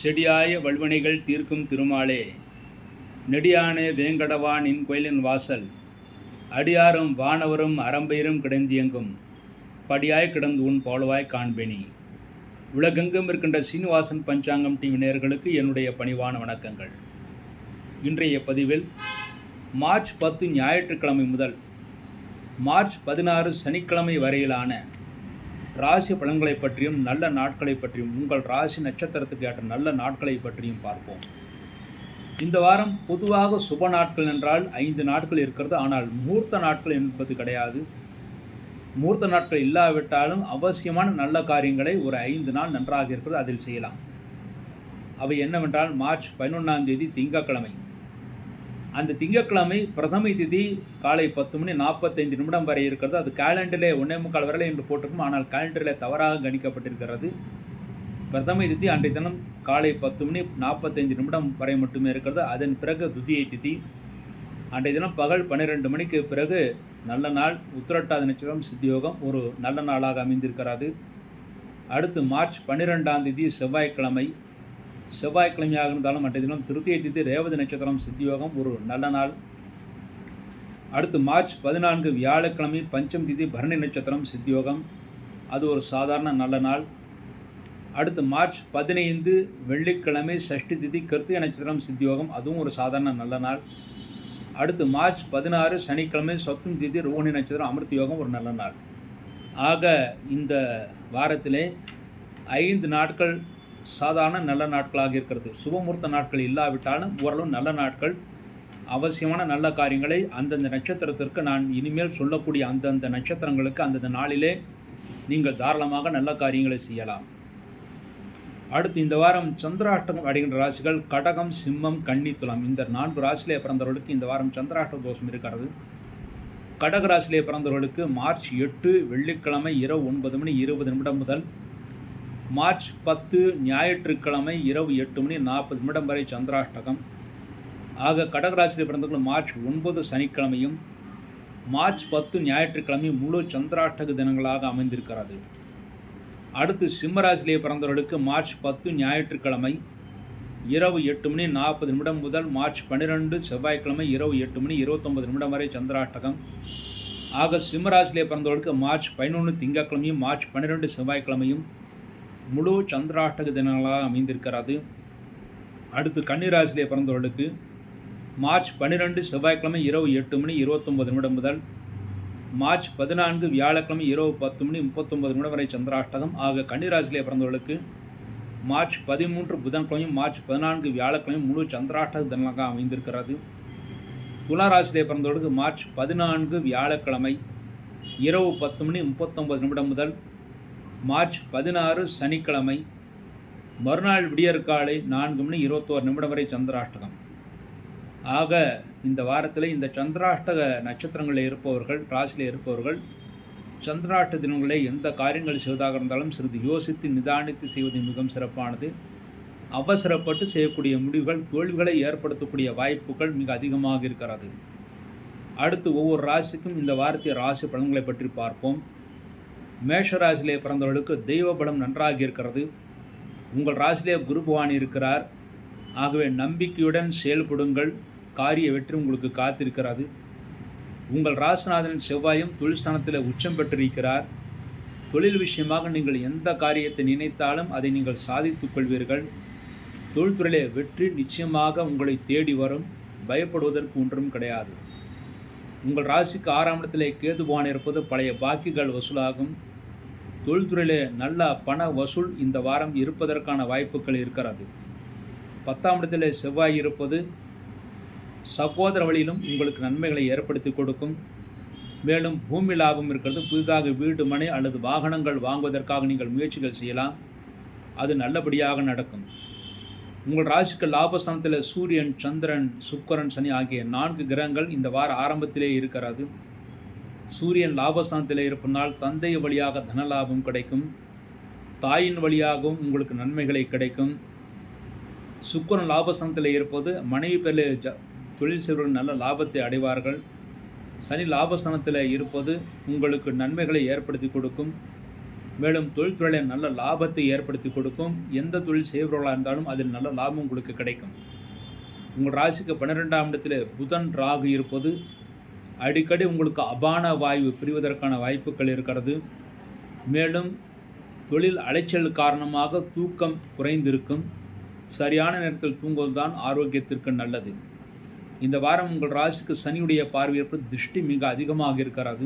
செடியாய வல்வினைகள் தீர்க்கும் திருமாலே, நெடியான வேங்கடவா நின் கோயிலின் வாசல், அடியாரும் வானவரும் அறம்பெயரும் கிடந்தியங்கும் படியாய் கிடந்து உன் போலவாய் காண்பேனி. உலகெங்கும் இருக்கின்ற சீனிவாசன் பஞ்சாங்கம் டிவி நேயர்களுக்கு என்னுடைய பணிவான வணக்கங்கள். இன்றைய பதிவில் மார்ச் 10 ஞாயிற்றுக்கிழமை முதல் மார்ச் 16 சனிக்கிழமை வரையிலான ராசி பலன்களை பற்றியும் நல்ல நாட்களை பற்றியும், உங்கள் ராசி நட்சத்திரத்துக்கு ஏற்ற நல்ல நாட்களை பற்றியும் பார்ப்போம். இந்த வாரம் பொதுவாக சுப நாட்கள் என்றால் 5 நாட்கள் இருக்கிறது. ஆனால் முகூர்த்த நாட்கள் என்பது கிடையாது. முகூர்த்த நாட்கள் இல்லாவிட்டாலும் அவசியமான நல்ல காரியங்களை ஒரு 5 நாள் நன்றாக இருக்கிறது, அதில் செய்யலாம். அவை என்னவென்றால், மார்ச் 11ஆம் தேதி திங்கட்கிழமை. அந்த திங்கட்கிழமை பிரதமை திதி காலை 10:45 வரை இருக்கிறது. அது கேலண்டரிலே 1:45 வரை என்று போட்டிருக்கும். ஆனால் கேலண்டரில் தவறாக கணிக்கப்பட்டிருக்கிறது. பிரதமை திதி அன்றைய தினம் காலை 10:45 வரை மட்டுமே இருக்கிறது. அதன் பிறகு துதியை திதி. அன்றைய தினம் பகல் 12 மணிக்கு பிறகு நல்ல நாள், உத்திரட்டாதி நட்சத்திரம், சித்தியோகம் ஒரு நல்ல நாளாக அமைந்திருக்கிறது. அடுத்து மார்ச் 12ஆம் தேதி செவ்வாய்க்கிழமையாக இருந்தாலும் அன்றைய தினம் திருத்தியை திதி, ரேவதி நட்சத்திரம், சித்தியோகம் ஒரு நல்ல நாள். அடுத்து மார்ச் 14 வியாழக்கிழமை பஞ்சம் திதி, பரணி நட்சத்திரம், சித்தியோகம், அது ஒரு சாதாரண நல்ல நாள். அடுத்து மார்ச் 15 வெள்ளிக்கிழமை சஷ்டி திதி, கிருத்திகை நட்சத்திரம், சித்தியோகம், அதுவும் ஒரு சாதாரண நல்ல நாள். அடுத்து மார்ச் 16 சனிக்கிழமை சப்தமி திதி, ரோஹிணி நட்சத்திரம், அமிர்த யோகம், ஒரு நல்ல நாள். ஆக இந்த வாரத்திலே 5 நாட்கள் சாதாரண நல்ல நாட்களாக இருக்கிறது. சுபமுகூர்த்த நாட்கள் இல்லாவிட்டாலும் ஓரளவு நல்ல நாட்கள். அவசியமான நல்ல காரியங்களை அந்தந்த நட்சத்திரத்திற்கு நான் இனிமேல் சொல்லக்கூடிய அந்தந்த நட்சத்திரங்களுக்கு அந்தந்த நாளிலே நீங்கள் தாராளமாக நல்ல காரியங்களை செய்யலாம். அடுத்து இந்த வாரம் சந்திராஷ்டகம் அடைகின்ற ராசிகள் கடகம், சிம்மம், கன்னி, துலாம். இந்த 4 ராசியிலே பிறந்தவர்களுக்கு இந்த வாரம் சந்திராஷ்டக தோஷம் இருக்கிறது. கடக ராசியிலே பிறந்தவர்களுக்கு மார்ச் 8 வெள்ளிக்கிழமை இரவு 9:20 முதல் மார்ச் 10 ஞாயிற்றுக்கிழமை இரவு 8:40 வரை சந்திராஷ்டகம். ஆக கடகராசியில் பிறந்தவர்கள் மார்ச் 9 சனிக்கிழமையும் மார்ச் 10 ஞாயிற்றுக்கிழமை முழு சந்திராஷ்டக தினங்களாக அமைந்திருக்கிறது. அடுத்து சிம்மராசியிலே பிறந்தவர்களுக்கு மார்ச் 10 ஞாயிற்றுக்கிழமை இரவு 8:40 முதல் மார்ச் 12 செவ்வாய்க்கிழமை இரவு 8:29 வரை சந்திராஷ்டகம். ஆக சிம்மராசியிலே பிறந்தவர்களுக்கு மார்ச் 11 திங்கட்கிழமையும் மார்ச் 12 செவ்வாய்க்கிழமையும் முழு சந்திராஷ்டக தினங்களாக அமைந்திருக்கிறது. அடுத்து கன்னிராசியிலே பிறந்தவர்களுக்கு மார்ச் 12 செவ்வாய்க்கிழமை இரவு 8:29 முதல் மார்ச் 14 வியாழக்கிழமை இரவு 10:39 வரை சந்திராஷ்டகம். ஆக கன்னிராசியிலே பிறந்தவர்களுக்கு மார்ச் 13 புதன்கிழமையும் மார்ச் 14 வியாழக்கிழமை முழு சந்திராஷ்டக தினங்களாக அமைந்திருக்கிறது. துளாராசியிலே பிறந்தவர்களுக்கு மார்ச் 14 வியாழக்கிழமை இரவு 10:39 முதல் மார்ச் 16 சனிக்கிழமை மறுநாள் விடியற்காலை 4:21 வரை சந்திராஷ்டகம். ஆக இந்த வாரத்தில் இந்த சந்திராஷ்டக நட்சத்திரங்களில் இருப்பவர்கள், ராசியில் இருப்பவர்கள் சந்திராஷ்ட தினங்களை எந்த காரியங்கள் செய்வதாக இருந்தாலும் சிறிது யோசித்து நிதானித்து செய்வது மிகவும் சிறப்பானது. அவசரப்பட்டு செய்யக்கூடிய முடிவுகள் தோல்விகளை ஏற்படுத்தக்கூடிய வாய்ப்புகள் மிக அதிகமாக இருக்கிறது. அடுத்து ஒவ்வொரு ராசிக்கும் இந்த வாரத்திய ராசி பலன்களை பற்றி பார்ப்போம். மேஷ ராசியிலே பிறந்தவர்களுக்கு தெய்வ பலம் நன்றாக இருக்கிறது. உங்கள் ராசியிலே குரு பகவான் இருக்கிறார். ஆகவே நம்பிக்கையுடன் செயல்படுங்கள், காரிய வெற்றி உங்களுக்கு காத்திருக்கிறது. உங்கள் ராசிநாதன் செவ்வாயும் தொழில் ஸ்தானத்தில் உச்சம் பெற்றிருக்கிறார். தொழில் விஷயமாக நீங்கள் எந்த காரியத்தை நினைத்தாலும் அதை நீங்கள் சாதித்துக் கொள்வீர்கள். தொழில்துறையிலே வெற்றி நிச்சயமாக உங்களை தேடி வரும். பயப்படுவதற்கு ஒன்றும் கிடையாது. உங்கள் ராசிக்கு 6ஆம் இடத்திலே கேது பகவான் இருப்பது பழைய பாக்கிகள் வசூலாகும். தொழில்துறையிலே நல்ல பண வசூல் இந்த வாரம் இருப்பதற்கான வாய்ப்புகள் இருக்கிறது. 10ஆம் இடத்திலே செவ்வாய் இருப்பது சகோதர வழியிலும் உங்களுக்கு நன்மைகளை ஏற்படுத்தி கொடுக்கும். மேலும் பூமி லாபம் இருக்கிறது. புதிதாக வீடு, மனை அல்லது வாகனங்கள் வாங்குவதற்காக நீங்கள் முயற்சிகள் செய்யலாம். அது நல்லபடியாக நடக்கும். உங்கள் ராசிக்கு லாபஸ்தானத்தில் சூரியன், சந்திரன், சுக்கிரன், சனி ஆகிய 4 கிரகங்கள் இந்த வார ஆரம்பத்திலே இருக்கிறது. சூரியன் லாபஸ்தானத்தில் இருப்பதால் தந்தை வழியாக தனலாபம் கிடைக்கும். தாயின் வழியாகவும் உங்களுக்கு நன்மைகளை கிடைக்கும். சுக்கிரன் லாபஸ்தானத்தில் இருப்பது மனைவி பேரில் தொழில் செய்வர்கள் நல்ல லாபத்தை அடைவார்கள். சனி லாபஸ்தானத்தில் இருப்பது உங்களுக்கு நன்மைகளை ஏற்படுத்தி கொடுக்கும். மேலும் தொழில்துறையில் நல்ல லாபத்தை ஏற்படுத்தி கொடுக்கும். எந்த தொழில் செய்பவர்களாக இருந்தாலும் அதில் நல்ல லாபம் உங்களுக்கு கிடைக்கும். உங்கள் ராசிக்கு 12ஆம் இடத்தில் புதன் ராகு இருப்பது அடிக்கடி உங்களுக்கு அபான வாயு பிரிவதற்கான வாய்ப்புகள் இருக்கிறது. மேலும் தொழில் அலைச்சல் காரணமாக தூக்கம் குறைந்திருக்கும். சரியான நேரத்தில் தூங்குவதுதான் ஆரோக்கியத்திற்கு நல்லது. இந்த வாரம் உங்கள் ராசிக்கு சனியுடைய பார்வை இருப்பது திருஷ்டி மிக அதிகமாக இருக்கிறது.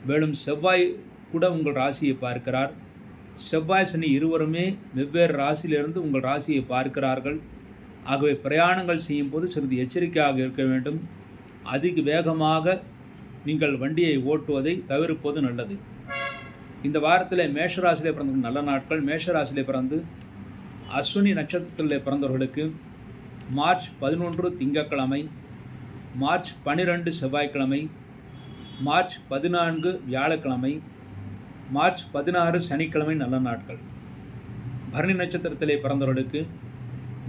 மேலும் செவ்வாய் கூட உங்கள் ராசியை பார்க்கிறார். செவ்வாய் சனி இருவருமே வெவ்வேறு ராசியிலிருந்து உங்கள் ராசியை பார்க்கிறார்கள். ஆகவே பிரயாணங்கள் செய்யும் போது சிறிது எச்சரிக்கையாக இருக்க வேண்டும். அதிக வேகமாக நீங்கள் வண்டியை ஓட்டுவதை தவிர்ப்பது நல்லது. இந்த வாரத்தில் மேஷராசியிலே பிறந்த நல்ல நாட்கள். மேஷராசியிலே பிறந்து அஸ்வினி நட்சத்திரத்திலே பிறந்தவர்களுக்கு மார்ச் 11 திங்கட்கிழமை, மார்ச் 12 செவ்வாய்க்கிழமை, மார்ச் 14 வியாழக்கிழமை, மார்ச் 16 சனிக்கிழமை நல்ல நாட்கள். பரணி நட்சத்திரத்திலே பிறந்தவர்களுக்கு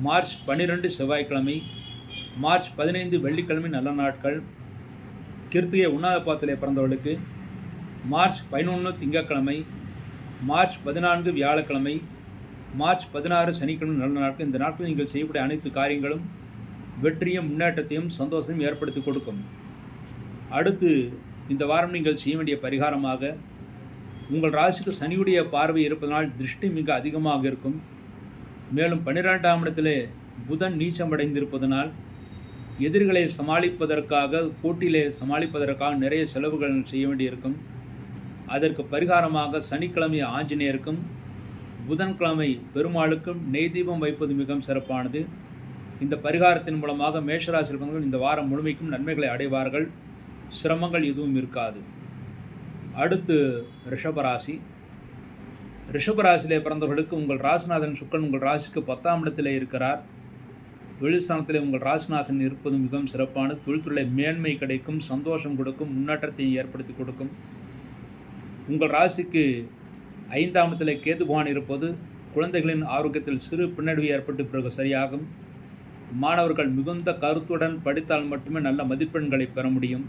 மார்ச் 12 செவ்வாய்க்கிழமை, மார்ச் 15 வெள்ளிக்கிழமை நல்ல நாட்கள். கிருத்திகை 1ஆவது பாதத்திலே பிறந்தவர்களுக்கு மார்ச் 11 திங்கட்கிழமை, மார்ச் 14 வியாழக்கிழமை, மார்ச் 16 சனிக்கிழமை நல்ல நாட்கள். இந்த நாட்களில் நீங்கள் செய்யக்கூடிய அனைத்து காரியங்களும் வெற்றியும் முன்னேற்றத்தையும் சந்தோஷத்தையும் ஏற்படுத்தி கொடுக்கும். அடுத்து இந்த வாரம் நீங்கள் செய்ய வேண்டிய பரிகாரமாக, உங்கள் ராசிக்கு சனியுடைய பார்வை இருப்பதனால் திருஷ்டி மிக அதிகமாக இருக்கும். மேலும் 12ஆம் இடத்திலே புதன் நீச்சமடைந்திருப்பதனால் எதிரிகளை சமாளிப்பதற்காக, போட்டியிலே சமாளிப்பதற்காக நிறைய செலவுகள் செய்ய வேண்டியிருக்கும். அதற்கு பரிகாரமாக சனிக்கிழமை ஆஞ்சநேயருக்கும் புதன்கிழமை பெருமாளுக்கும் நெய் தீபம் வைப்பது மிகவும் சிறப்பானது. இந்த பரிகாரத்தின் மூலமாக மேஷராசி இருப்பவர்கள் இந்த வாரம் முழுமைக்கும் நன்மைகளை அடைவார்கள். சிரமங்கள் எதுவும் இருக்காது. அடுத்து ரிஷபராசி. ரிஷபராசியிலே பிறந்தவர்களுக்கு உங்கள் ராசிநாதன் சுக்கிரன் உங்கள் ராசிக்கு 10ஆம் இடத்திலே இருக்கிறார். தொழில் ஸ்தானத்திலே உங்கள் ராசிநாதன் இருப்பது மிகவும் சிறப்பான. தொழில்துறை மேன்மை கிடைக்கும், சந்தோஷம் கொடுக்கும், முன்னேற்றத்தை ஏற்படுத்தி கொடுக்கும். உங்கள் ராசிக்கு 5ஆம் இடத்திலே கேது பகவான் இருப்பது குழந்தைகளின் ஆரோக்கியத்தில் சிறு பின்னடைவு ஏற்பட்டு பிறகு சரியாகும். மாணவர்கள் மிகுந்த கருத்துடன் படித்தால் மட்டுமே நல்ல மதிப்பெண்களை பெற முடியும்.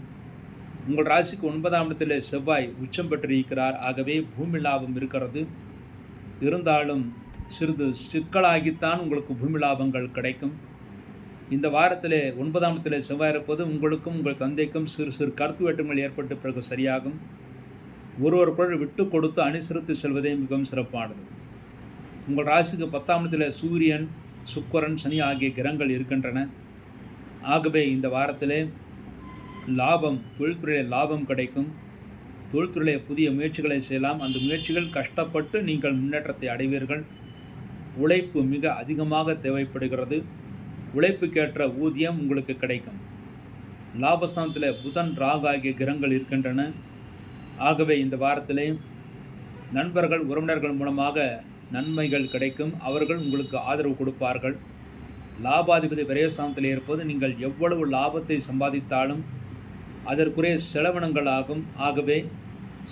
உங்கள் ராசிக்கு 9ஆம் இடத்திலே செவ்வாய் உச்சம் பெற்றிருக்கிறார். ஆகவே பூமி லாபம் இருக்கிறது. இருந்தாலும் சிறிது சிக்கலாகித்தான் உங்களுக்கு பூமி லாபங்கள் கிடைக்கும். இந்த வாரத்திலே 9ஆம் இடத்திலே செவ்வாய் இருப்பது உங்களுக்கும் உங்கள் தந்தைக்கும் சிறு சிறு கருத்து வேற்றுமைகள் ஏற்பட்டு பிறகு சரியாகும். ஒருவருக்குள் விட்டு கொடுத்து அனுசரித்து செல்வதே மிகவும் சிறப்பானது. உங்கள் ராசிக்கு 10ஆம் இடத்திலே சூரியன், சுக்கிரன், சனி ஆகிய கிரகங்கள் இருக்கின்றன. ஆகவே இந்த வாரத்திலே லாபம், தொழில்துறையில் லாபம் கிடைக்கும். தொழில்துறையில் புதிய முயற்சிகளை செய்யலாம். அந்த முயற்சிகள் கஷ்டப்பட்டு நீங்கள் முன்னேற்றத்தை அடைவீர்கள். உழைப்பு மிக அதிகமாக தேவைப்படுகிறது. உழைப்புக்கேற்ற ஊதியம் உங்களுக்கு கிடைக்கும். லாபஸ்தானத்தில் புதன், ராகு ஆகிய கிரகங்கள் இருக்கின்றன. ஆகவே இந்த வாரத்திலே நண்பர்கள், உறவினர்கள் மூலமாக நன்மைகள் கிடைக்கும். அவர்கள் உங்களுக்கு ஆதரவு கொடுப்பார்கள். லாபாதிபதி விரயஸ்தானத்தில் இருப்பது நீங்கள் எவ்வளவு லாபத்தை சம்பாதித்தாலும் அதற்குரிய செலவினங்கள் ஆகும். ஆகவே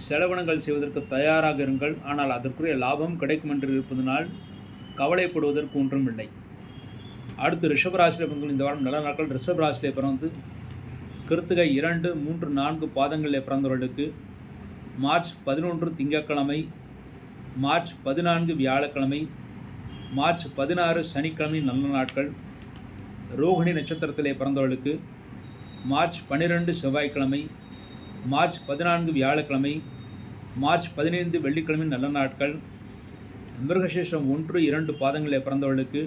செலவினங்கள் செய்வதற்கு தயாராக இருங்கள். ஆனால் அதற்குரிய லாபம் கிடைக்கும் என்று இருப்பதனால் கவலைப்படுவதற்கு ஒன்றும் இல்லை. அடுத்து ரிஷபராசியில் பிறந்த இந்த வாரம் நல்ல நாட்கள். ரிஷபராசியிலே பிறந்து கிருத்திகை 2, 3, 4 பாதங்களில் பிறந்தவர்களுக்கு மார்ச் 11 திங்கட்கிழமை, மார்ச் 14 வியாழக்கிழமை, மார்ச் 16 சனிக்கிழமை நல்ல நாட்கள். ரோகிணி நட்சத்திரத்திலே பிறந்தவர்களுக்கு மார்ச் 12 செவ்வாய்க்கிழமை, மார்ச் 14 வியாழக்கிழமை, மார்ச் 15 வெள்ளிக்கிழமை நல்ல நாட்கள். மிருகசீரிஷம் 1, 2 பாதங்களில் பிறந்தவர்களுக்கு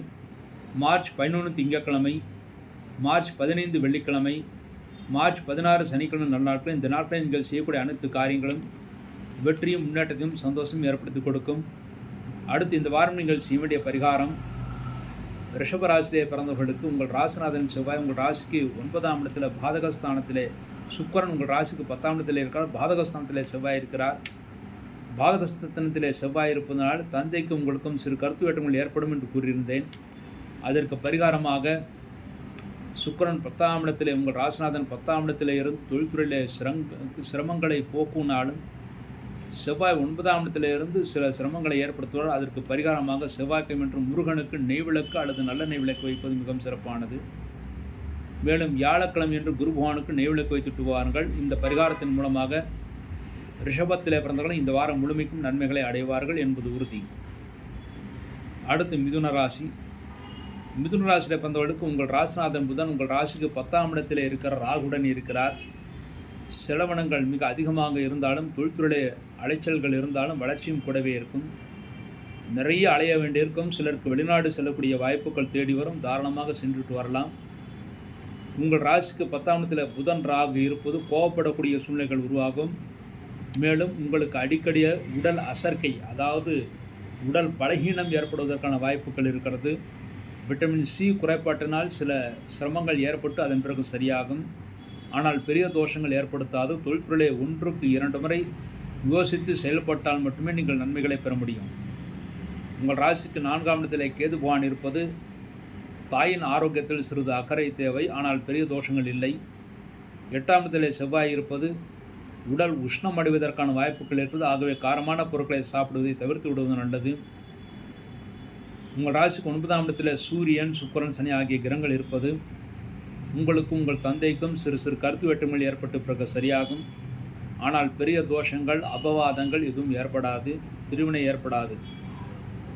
மார்ச் 11 திங்கட்கிழமை, மார்ச் 15 வெள்ளிக்கிழமை, மார்ச் 16 சனிக்கிழமை நல்ல நாட்கள். இந்த நாட்களில் நீங்கள் செய்யக்கூடிய அனைத்து காரியங்களும் வெற்றியும் முன்னேற்றத்தையும் சந்தோஷம் ஏற்படுத்தி கொடுக்கும். அடுத்து இந்த வாரம் நீங்கள் செய்ய வேண்டிய பரிகாரம், ரிஷபராசியிலே பிறந்தவர்களுக்கு உங்கள் ராசிநாதன் செவ்வாய் உங்கள் ராசிக்கு 9ஆம் இடத்தில் பாதகஸ்தானத்திலே, சுக்கிரன் உங்கள் ராசிக்கு 10ஆம் இடத்தில் இருக்கிறார். பாதகஸ்தானத்திலே செவ்வாய் இருக்கிறார். பாதகஸ்தானத்திலே செவ்வாய் இருப்பதனால் தந்தைக்கும் உங்களுக்கும் சிறு கருத்து வேற்றுமைகள் ஏற்படும் என்று கூறியிருந்தேன். அதற்கு பரிகாரமாக சுக்கிரன் 10ஆம் இடத்திலே உங்கள் ராசிநாதன் 10ஆம் இடத்திலே இருந்து தொழில்துறையிலே சிரமங்களை போக்குனாலும் செவ்வாய் 9ஆம் இடத்திலே இருந்து சில சிரமங்களை ஏற்படுத்துவார். அதற்கு பரிகாரமாக செவ்வாய்க்கிழமை மற்றும் முருகனுக்கு நெய்விளக்கு அல்லது நல்ல நெய்விளக்கு வைப்பது மிகவும் சிறப்பானது. மேலும் வியாழக்கிழமை என்று குரு பகவானுக்கு நெய்விளக்கு வைத்துட்டு வாருங்கள். இந்த பரிகாரத்தின் மூலமாக ரிஷபத்திலே பிறந்தவர்கள் இந்த வாரம் முழுமைக்கும் நன்மைகளை அடைவார்கள் என்பது உறுதி. அடுத்து மிதுன ராசி. மிதுன ராசியில் பிறந்தவர்களுக்கு உங்கள் ராசிநாதன் புதன் உங்கள் ராசிக்கு 10ஆம் இடத்தில் இருக்கிற ராகுடன் இருக்கிறார். செலவினங்கள் மிக அதிகமாக இருந்தாலும் தொழில்துறை அலைச்சல்கள் இருந்தாலும் வளர்ச்சியும் கூடவே இருக்கும். நிறைய அலைய வேண்டியிருக்கும். சிலருக்கு வெளிநாடு செல்லக்கூடிய வாய்ப்புகள் தேடி வரும். தாராளமாக சென்றுட்டு வரலாம். உங்கள் ராசிக்கு 10ஆம் இடத்தில் புதன் ராகு இருப்பது கோபப்படக்கூடிய சூழ்நிலைகள் உருவாகும். மேலும் உங்களுக்கு அடிக்கடி உடல் அசர்க்கை, அதாவது உடல் பலகீனம் ஏற்படுவதற்கான வாய்ப்புகள் இருக்கிறது. விட்டமின் சி குறைபாட்டினால் சில சிரமங்கள் ஏற்பட்டு அதன் பிறகு சரியாகும். ஆனால் பெரிய தோஷங்கள் ஏற்படுத்தாது. தொழில்துறையை 1க்கு 2 முறை யோசித்து செயல்பட்டால் மட்டுமே நீங்கள் நன்மைகளை பெற முடியும். உங்கள் ராசிக்கு 4ஆம் இடத்திலே கேது பகவான் இருப்பது தாயின் ஆரோக்கியத்தில் சிறிது அக்கறை தேவை. ஆனால் பெரிய தோஷங்கள் இல்லை. 8ஆம் இடத்திலே செவ்வாய் இருப்பது உடல் உஷ்ணம் அடைவதற்கான வாய்ப்புகள் இருக்குது. ஆகவே காரமான பொருட்களை சாப்பிடுவதை தவிர்த்து விடுவது நல்லது. உங்கள் ராசிக்கு 9ஆம் இடத்தில் சூரியன், சுக்கிரன், சனி ஆகிய கிரகங்கள் இருப்பது உங்களுக்கும் உங்கள் தந்தைக்கும் சிறு சிறு கருத்து வேற்றுமைகள் ஏற்பட்டு பிறகு சரியாகும். ஆனால் பெரிய தோஷங்கள், அபவாதங்கள் எதுவும் ஏற்படாது. பிரிவினை ஏற்படாது.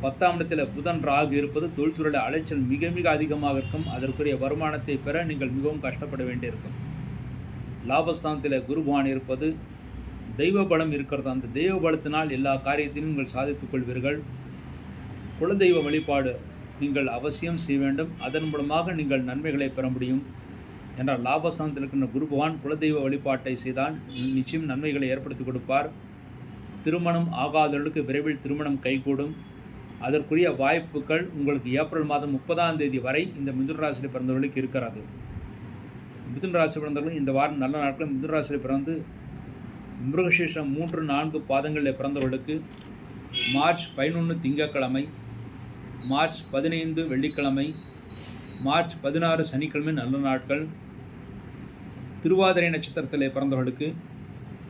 10ஆம் இடத்தில் புதன் ராகு இருப்பது தொழில்துறையில் அலைச்சல் மிக மிக அதிகமாக இருக்கும். அதற்குரிய வருமானத்தை பெற நீங்கள் மிகவும் கஷ்டப்பட வேண்டியிருக்கும். லாபஸ்தானத்தில் குரு பகவான் இருப்பது தெய்வ பலம் இருக்கிறது. அந்த தெய்வ பலத்தினால் எல்லா காரியத்தையும் நீங்கள் சாதித்துக் கொள்வீர்கள். குலதெய்வ வழிபாடு நீங்கள் அவசியம் செய்ய வேண்டும். அதன் மூலமாக நீங்கள் நன்மைகளை பெற முடியும். என்றால் லாபஸ்தானத்தில் இருக்கின்ற குரு பகவான் குலதெய்வ வழிபாட்டை செய்தால் நிச்சயம் நன்மைகளை ஏற்படுத்தி கொடுப்பார். திருமணம் ஆகாதவர்களுக்கு விரைவில் திருமணம் கைகூடும். அதற்குரிய வாய்ப்புகள் உங்களுக்கு ஏப்ரல் மாதம் 30ஆம் தேதி வரை இந்த மிதுன ராசியில் பிறந்தவர்களுக்கு இருக்கிறது. மிதுன ராசி பிறந்தவர்களும் இந்த வாரம் நல்ல நாட்கள். மிதுன ராசியில் பிறந்து மிருகசீஷம் 3-4 பாதங்களில் பிறந்தவர்களுக்கு மார்ச் 11 திங்கட்கிழமை, மார்ச் 15 வெள்ளிக்கிழமை, மார்ச் 16 சனிக்கிழமை நல்ல நாட்கள். திருவாதிரை நட்சத்திரத்தில் பிறந்தவர்களுக்கு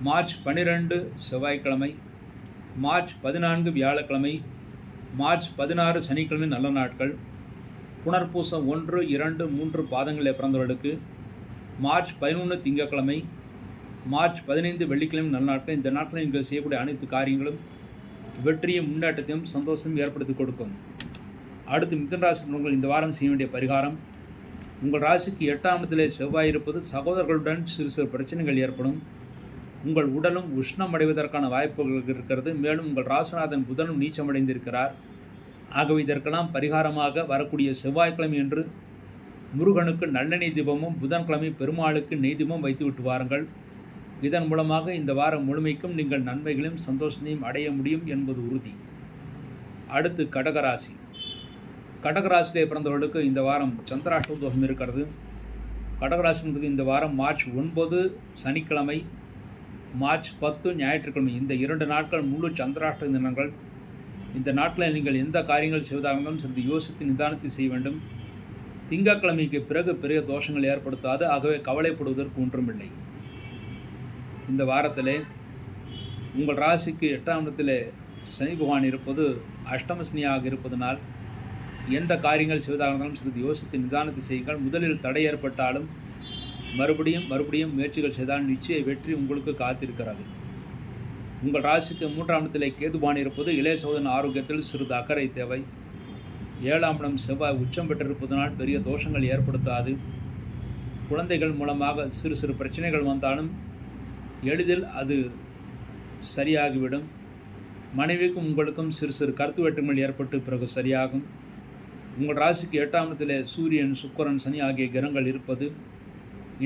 மார்ச் 12 செவ்வாய்க்கிழமை, மார்ச் 14 வியாழக்கிழமை, மார்ச் 16 சனிக்கிழமை நல்ல நாட்கள். புனர்பூசம் 1, 2, 3 பாதங்களில் பிறந்தவர்களுக்கு மார்ச் 11 திங்கட்கிழமை, மார்ச் 15 வெள்ளிக்கிழமை நல்ல நாட்கள். இந்த நாட்களில் நீங்கள் செய்யக்கூடிய அனைத்து காரியங்களும் வெற்றியும் முன்னேற்றத்தையும் சந்தோஷம் ஏற்படுத்தி கொடுக்கும். அடுத்து மிதுன ராசி இந்த வாரம் செய்ய வேண்டிய பரிகாரம். உங்கள் ராசிக்கு 8ஆம் இடத்திலே செவ்வாய் இருப்பது சகோதரர்களுடன் சிறு சிறு பிரச்சனைகள் ஏற்படும். உங்கள் உடலும் உஷ்ணம் அடைவதற்கான வாய்ப்புகள் இருக்கிறது. மேலும் உங்கள் ராசிநாதன் புதனும் நீச்சமடைந்திருக்கிறார். ஆகவே இதற்கெல்லாம் பரிகாரமாக வரக்கூடிய செவ்வாய்க்கிழமை என்று முருகனுக்கு நல்லெண்ணெய் தீபமும், புதன்கிழமை பெருமாளுக்கு நெய் தீபம் வைத்து விட்டு வாருங்கள். இதன் மூலமாக இந்த வாரம் முழுமைக்கும் நீங்கள் நன்மைகளையும் சந்தோஷத்தையும் அடைய முடியும் என்பது உறுதி. அடுத்து கடகராசி. கடகராசியிலே பிறந்தவர்களுக்கு இந்த வாரம் சந்திராஷ்டம தோஷம் இருக்கிறது. கடகராசிக்கு இந்த வாரம் மார்ச் 9 சனிக்கிழமை, மார்ச் 10 ஞாயிற்றுக்கிழமை, இந்த 2 நாட்கள் முழு சந்திராஷ்டம தினங்கள். இந்த நாட்களில் நீங்கள் எந்த காரியங்கள் செய்வதாக இருந்தாலும் சிறிது யோசித்து நிதானத்தை செய்ய வேண்டும். திங்கட்கிழமைக்கு பிறகு பெரிய தோஷங்கள் ஏற்படுத்தாது. ஆகவே கவலைப்படுவதற்கு ஒன்றுமில்லை. இந்த வாரத்திலே உங்கள் ராசிக்கு 8ஆம் இடத்திலே சனி பகவான் இருப்பது அஷ்டம சனியாக இருப்பதனால் எந்த காரியங்கள் செய்வதாக இருந்தாலும் சிறிது யோசித்து நிதானத்தை செய்யுங்கள். முதலில் தடை ஏற்பட்டாலும் மறுபடியும் முயற்சிகள் செய்தால் நிச்சய வெற்றி உங்களுக்கு காத்திருக்கிறது. உங்கள் ராசிக்கு 3ஆம் இடத்திலே கேது பகவான் இருப்பது இளைய சகோதரன் ஆரோக்கியத்தில் சிறிது அக்கறை தேவை. 7ஆம் இடம் செவ்வாய் உச்சம் பெற்றிருப்பதனால் பெரிய தோஷங்கள் ஏற்படுத்தாது. குழந்தைகள் மூலமாக சிறு சிறு பிரச்சனைகள் வந்தாலும் எளிதில் அது சரியாகிவிடும். மனைவிக்கும் உங்களுக்கும் சிறு சிறு கருத்து வேற்றுமைகள் ஏற்பட்டு பிறகு சரியாகும். உங்கள் ராசிக்கு 8ஆம் இடத்திலே சூரியன், சுக்கிரன், சனி ஆகிய கிரகங்கள் இருப்பது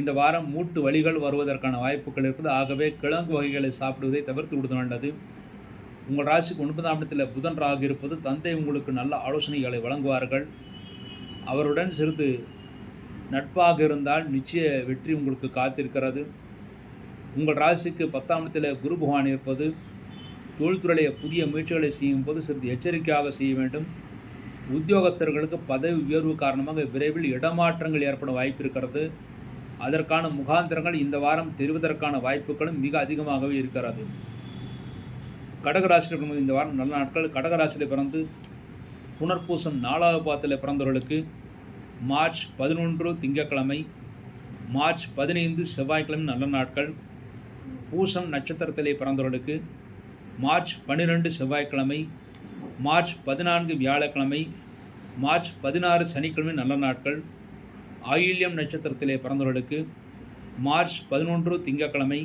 இந்த வாரம் மூட்டு வலிகள் வருவதற்கான வாய்ப்புகள் இருக்குது. ஆகவே கிழங்கு வகைகளை சாப்பிடுவதை தவிர்த்து விடுவது நல்லது. உங்கள் ராசிக்கு 9ஆம் இடத்தில் புதன் ராகு இருப்பது தந்தை உங்களுக்கு நல்ல ஆலோசனைகளை வழங்குவார்கள். அவருடன் சிறிது நட்பாக இருந்தால் நிச்சய வெற்றி உங்களுக்கு காத்திருக்கிறது. உங்கள் ராசிக்கு 10ஆம் இடத்தில் குரு பகவான் இருப்பது தொழில்துறையை புதிய முயற்சிகளை செய்யும் போது சிறிது எச்சரிக்கையாக செய்ய வேண்டும். உத்தியோகஸ்தர்களுக்கு பதவி உயர்வு காரணமாக விரைவில் இடமாற்றங்கள் ஏற்பட வாய்ப்பு இருக்கிறது. அதற்கான முகாந்திரங்கள் இந்த வாரம் தெரிவதற்கான வாய்ப்புகளும் மிக அதிகமாகவே இருக்கிறது. கடகராசியில் இந்த வாரம் நல்ல நாட்கள். கடகராசியில் பிறந்து புனர்பூசம் 4வது பாதத்தில் பிறந்தவர்களுக்கு மார்ச் 11 திங்கட்கிழமை, மார்ச் 15 செவ்வாய்க்கிழமை நல்ல நாட்கள். பூசம் நட்சத்திரத்திலே பிறந்தவர்களுக்கு மார்ச் 12 செவ்வாய்க்கிழமை, மார்ச் 14 வியாழக்கிழமை, மார்ச் 16 சனிக்கிழமை நல்ல நாட்கள். ஆயில்யம் நட்சத்திரத்திலே பிறந்தவர்களுக்கு மார்ச் 11 திங்கட்கிழமை,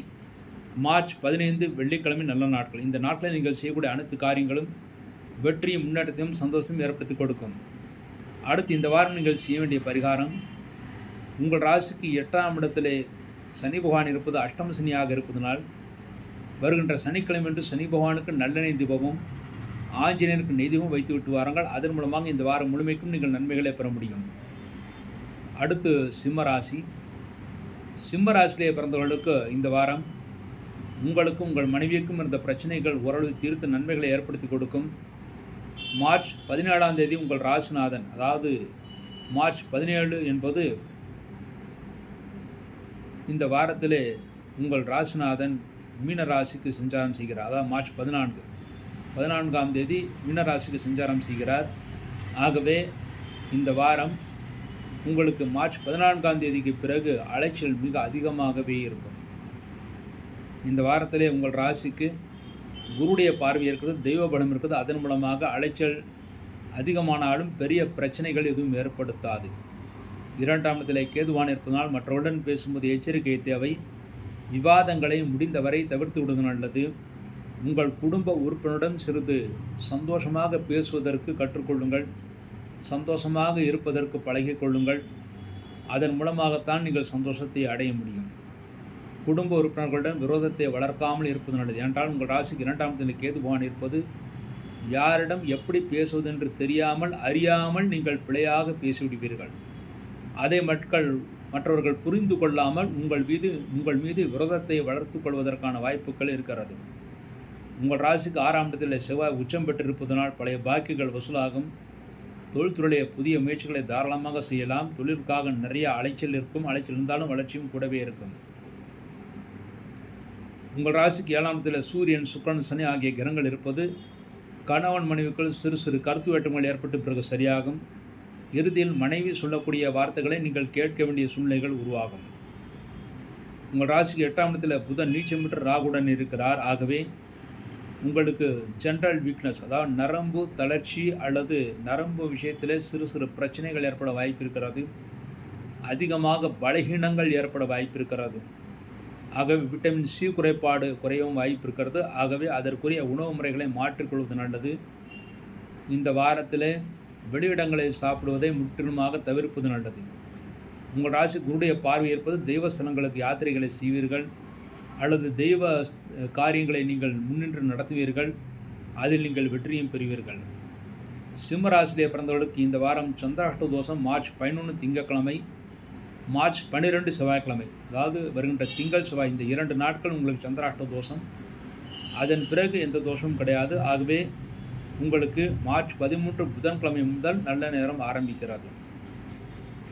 மார்ச் 15 வெள்ளிக்கிழமை நல்ல நாட்கள். இந்த நாட்களில் நீங்கள் செய்யக்கூடிய அனைத்து காரியங்களும் வெற்றியும் முன்னேற்றத்தையும் சந்தோஷம் ஏற்படுத்தி கொடுக்கும். அடுத்து இந்த வாரம் நீங்கள் செய்ய வேண்டிய பரிகாரம், உங்கள் ராசிக்கு 8ஆம் இடத்திலே சனி பகவான் இருப்பது அஷ்டம சனியாக இருப்பதனால் வருகின்ற சனிக்கிழமை என்று சனி பகவானுக்கு நல்லெண்ணெய் தீபமும் ஆஞ்சநேயருக்கு நெய்தீபம் வைத்து விட்டு வாருங்கள். அதன் மூலமாக இந்த வாரம் முழுமைக்கும் நீங்கள் நன்மைகளை பெற முடியும். அடுத்து சிம்மராசி. சிம்மராசியிலே பிறந்தவர்களுக்கு இந்த வாரம் உங்களுக்கும் உங்கள் மனைவிக்கும் இருந்த பிரச்சனைகள் ஓரளவு தீர்த்து நன்மைகளை ஏற்படுத்தி கொடுக்கும். மார்ச் 17ஆம் தேதி உங்கள் ராசிநாதன், அதாவது மார்ச் 17 என்பது இந்த வாரத்திலே உங்கள் ராசிநாதன் மீன ராசிக்கு சஞ்சாரம் செய்கிறார். அதாவது மார்ச் 14ஆம் தேதி மீன ராசிக்கு சஞ்சாரம் செய்கிறார். ஆகவே இந்த வாரம் உங்களுக்கு மார்ச் 14ஆம் தேதிக்கு பிறகு அலைச்சல் மிக அதிகமாகவே இருக்கும். இந்த வாரத்திலே உங்கள் ராசிக்கு குருடைய பார்வை இருக்கிறது, தெய்வ பலம் இருக்கிறது. அதன் மூலமாக அலைச்சல் அதிகமானாலும் பெரிய பிரச்சனைகள் எதுவும் ஏற்படுத்தாது. 2ஆம் இடத்திலே கேதுவான் இருப்பதனால் மற்றவருடன் பேசும்போது எச்சரிக்கை தேவை. விவாதங்களை முடிந்தவரை தவிர்த்து விடுவது நல்லது. உங்கள் குடும்ப உறுப்பினருடன் சிறிது சந்தோஷமாக பேசுவதற்கு கற்றுக்கொள்ளுங்கள். சந்தோஷமாக இருப்பதற்கு பழகிக் கொள்ளுங்கள். அதன் மூலமாகத்தான் நீங்கள் சந்தோஷத்தை அடைய முடியும். குடும்ப உறுப்பினர்களுடன் விரோதத்தை வளர்க்காமல் இருப்பது நல்லது. ஏனென்றால் உங்கள் ராசிக்கு 2ஆம் இடத்தில் கேது பகவான் இருப்பது யாரிடம் எப்படி பேசுவது என்று தெரியாமல் அறியாமல் நீங்கள் பிழையாக பேசிவிடுவீர்கள். அதை மற்றவர்கள் புரிந்து கொள்ளாமல் உங்கள் மீது விரோதத்தை வளர்த்து கொள்வதற்கான வாய்ப்புகள் இருக்கிறது. உங்கள் ராசிக்கு 6ஆம் இடத்தில் செவ்வாய் உச்சம் பெற்றிருப்பதனால் பழைய பாக்கிகள் வசூலாகும். தொழில்துறையிலே புதிய முயற்சிகளை தாராளமாக செய்யலாம். தொழிலுக்காக நிறைய அலைச்சல் இருக்கும். அலைச்சல் இருந்தாலும் வளர்ச்சியும் கூடவே இருக்கும். உங்கள் ராசிக்கு 7ஆம் இடத்தில் சூரியன், சுக்கிரன், சனி ஆகிய கிரகங்கள் இருப்பது கணவன் மனைவிக்குள் சிறு சிறு கருத்து வேற்றுமைகள் ஏற்பட்டு பிறகு சரியாகும். இறுதியில் மனைவி சொல்லக்கூடிய வார்த்தைகளை நீங்கள் கேட்க வேண்டிய சூழ்நிலைகள் உருவாகும். உங்கள் ராசிக்கு 8ஆம் இடத்தில் புதன் நீச்சம் பெற்று ராகுடன் இருக்கிறார். ஆகவே உங்களுக்கு ஜென்ரல் வீக்னஸ், அதாவது நரம்பு தளர்ச்சி அல்லது நரம்பு விஷயத்தில் சிறு சிறு பிரச்சனைகள் ஏற்பட வாய்ப்பு இருக்கிறது. அதிகமாக பலகீனங்கள் ஏற்பட வாய்ப்பு இருக்கிறது. ஆகவே விட்டமின் சி குறைபாடு குறையவும் வாய்ப்பு இருக்கிறது. ஆகவே அதற்குரிய உணவு முறைகளை மாற்றிக்கொள்வது நல்லது. இந்த வாரத்தில் வெளியிடங்களை சாப்பிடுவதை முற்றிலுமாக தவிர்ப்பது நல்லது. உங்கள் ராசி குருடைய பார்வை இருப்பது தெய்வ ஸ்தலங்களுக்கு யாத்திரைகளை செய்வீர்கள் அல்லது தெய்வ காரியங்களை நீங்கள் முன்னின்று நடத்துவீர்கள். அதில் நீங்கள் வெற்றியும் பெறுவீர்கள். சிம்மராசியிலே பிறந்தவர்களுக்கு இந்த வாரம் சந்திராஷ்ட தோஷம் மார்ச் 11 திங்கட்கிழமை, மார்ச் 12 செவ்வாய்க்கிழமை, அதாவது வருகின்ற திங்கள் செவ்வாய், இந்த 2 நாட்கள் உங்களுக்கு சந்திராஷ்ட தோஷம். அதன் பிறகு எந்த தோஷமும் கிடையாது. ஆகவே உங்களுக்கு மார்ச் 13 புதன்கிழமை முதல் நல்ல நேரம் ஆரம்பிக்கிறது.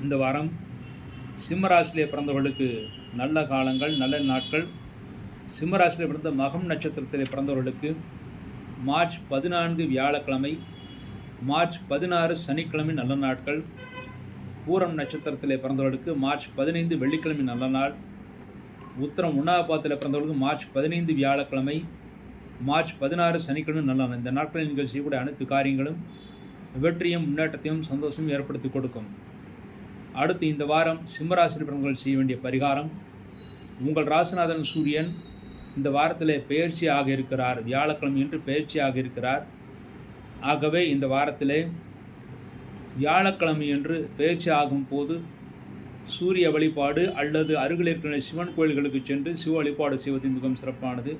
இந்த வாரம் சிம்மராசியிலே பிறந்தவர்களுக்கு நல்ல காலங்கள், நல்ல நாட்கள். சிம்மராசியிலே பிறந்த மகம் நட்சத்திரத்திலே பிறந்தவர்களுக்கு மார்ச் 14 வியாழக்கிழமை, மார்ச் 16 சனிக்கிழமை நல்ல நாட்கள். பூரம் நட்சத்திரத்திலே பிறந்தவர்களுக்கு மார்ச் 15 வெள்ளிக்கிழமை நல்ல நாள். உத்திரம் 1ஆம் பாதத்தில் பிறந்தவர்களுக்கு மார்ச் 15 வியாழக்கிழமை, மார்ச் 16 சனிக்கிழமை நல்ல நாள். இந்த நாட்களில் நீங்கள் செய்யக்கூடிய அனைத்து காரியங்களும் வெற்றியும் முன்னேற்றத்தையும் சந்தோஷமும் ஏற்படுத்தி கொடுக்கும். அடுத்து இந்த வாரம் சிம்மராசி பிறந்தவர்கள் செய்ய வேண்டிய பரிகாரம், உங்கள் ராசிநாதன் சூரியன் இந்த வாரத்தில் பெயர்ச்சியாக இருக்கிறார். வியாழக்கிழமை என்று பெயர்ச்சியாக இருக்கிறார். ஆகவே இந்த வாரத்தில் வியாழக்கிழமை என்று பெயர்ச்சி ஆகும் போது சூரிய வழிபாடு அல்லது அருகில் இருக்கிற சிவன் கோயில்களுக்கு சென்று சிவ வழிபாடு செய்வது மிகவும் சிறப்பானது.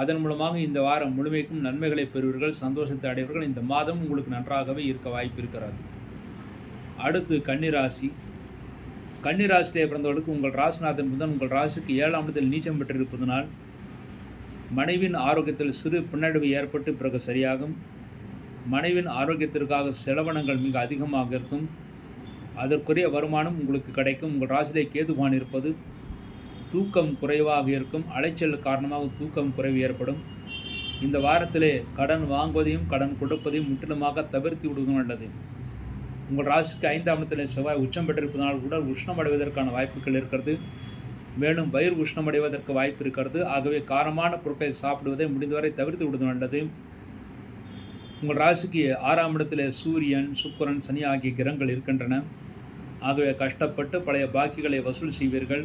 அதன் மூலமாக இந்த வாரம் முழுமைக்கும் நன்மைகளை பெறுவீர்கள், சந்தோஷத்தை அடைவீர்கள். இந்த மாதம் உங்களுக்கு நன்றாகவே இருக்க வாய்ப்பு இருக்கிறது. அடுத்து கன்னிராசி. கன்னிராசியிலே பிறந்தவர்களுக்கு உங்கள் ராசிநாதன் புதன் உங்கள் ராசிக்கு 7ஆம் இடத்தில் நீச்சம் பெற்றிருப்பதனால் மனைவின் ஆரோக்கியத்தில் சிறு பின்னடைவு ஏற்பட்டு பிறகு சரியாகும். மனைவின் ஆரோக்கியத்திற்காக செலவினங்கள் மிக அதிகமாக இருக்கும். அதற்குரிய வருமானம் உங்களுக்கு கிடைக்கும். உங்கள் ராசியிலே கேதுவான் இருப்பது தூக்கம் குறைவாக இருக்கும். அலைச்சல் காரணமாக தூக்கம் குறைவு ஏற்படும். இந்த வாரத்திலே கடன் வாங்குவதையும் கடன் கொடுப்பதையும் முற்றிலுமாக தவிர்த்து விடுவது நல்லது. உங்கள் ராசிக்கு 5ஆம் இடத்தில் செவ்வாய் உச்சம் பெற்றிருப்பதனால் உடல் உஷ்ணம் அடைவதற்கான வாய்ப்புகள் இருக்கிறது. மேலும் வயிறு உஷ்ணமடைவதற்கு வாய்ப்பு இருக்கிறது. ஆகவே காரமான பொருட்களை சாப்பிடுவதை முடிந்தவரை தவிர்த்து விடுவது நல்லது. உங்கள் ராசிக்கு 6ஆம் இடத்தில் சூரியன், சுக்கிரன், சனி ஆகிய கிரகங்கள் இருக்கின்றன. ஆகவே கஷ்டப்பட்டு பழைய பாக்கிகளை வசூல் செய்வீர்கள்.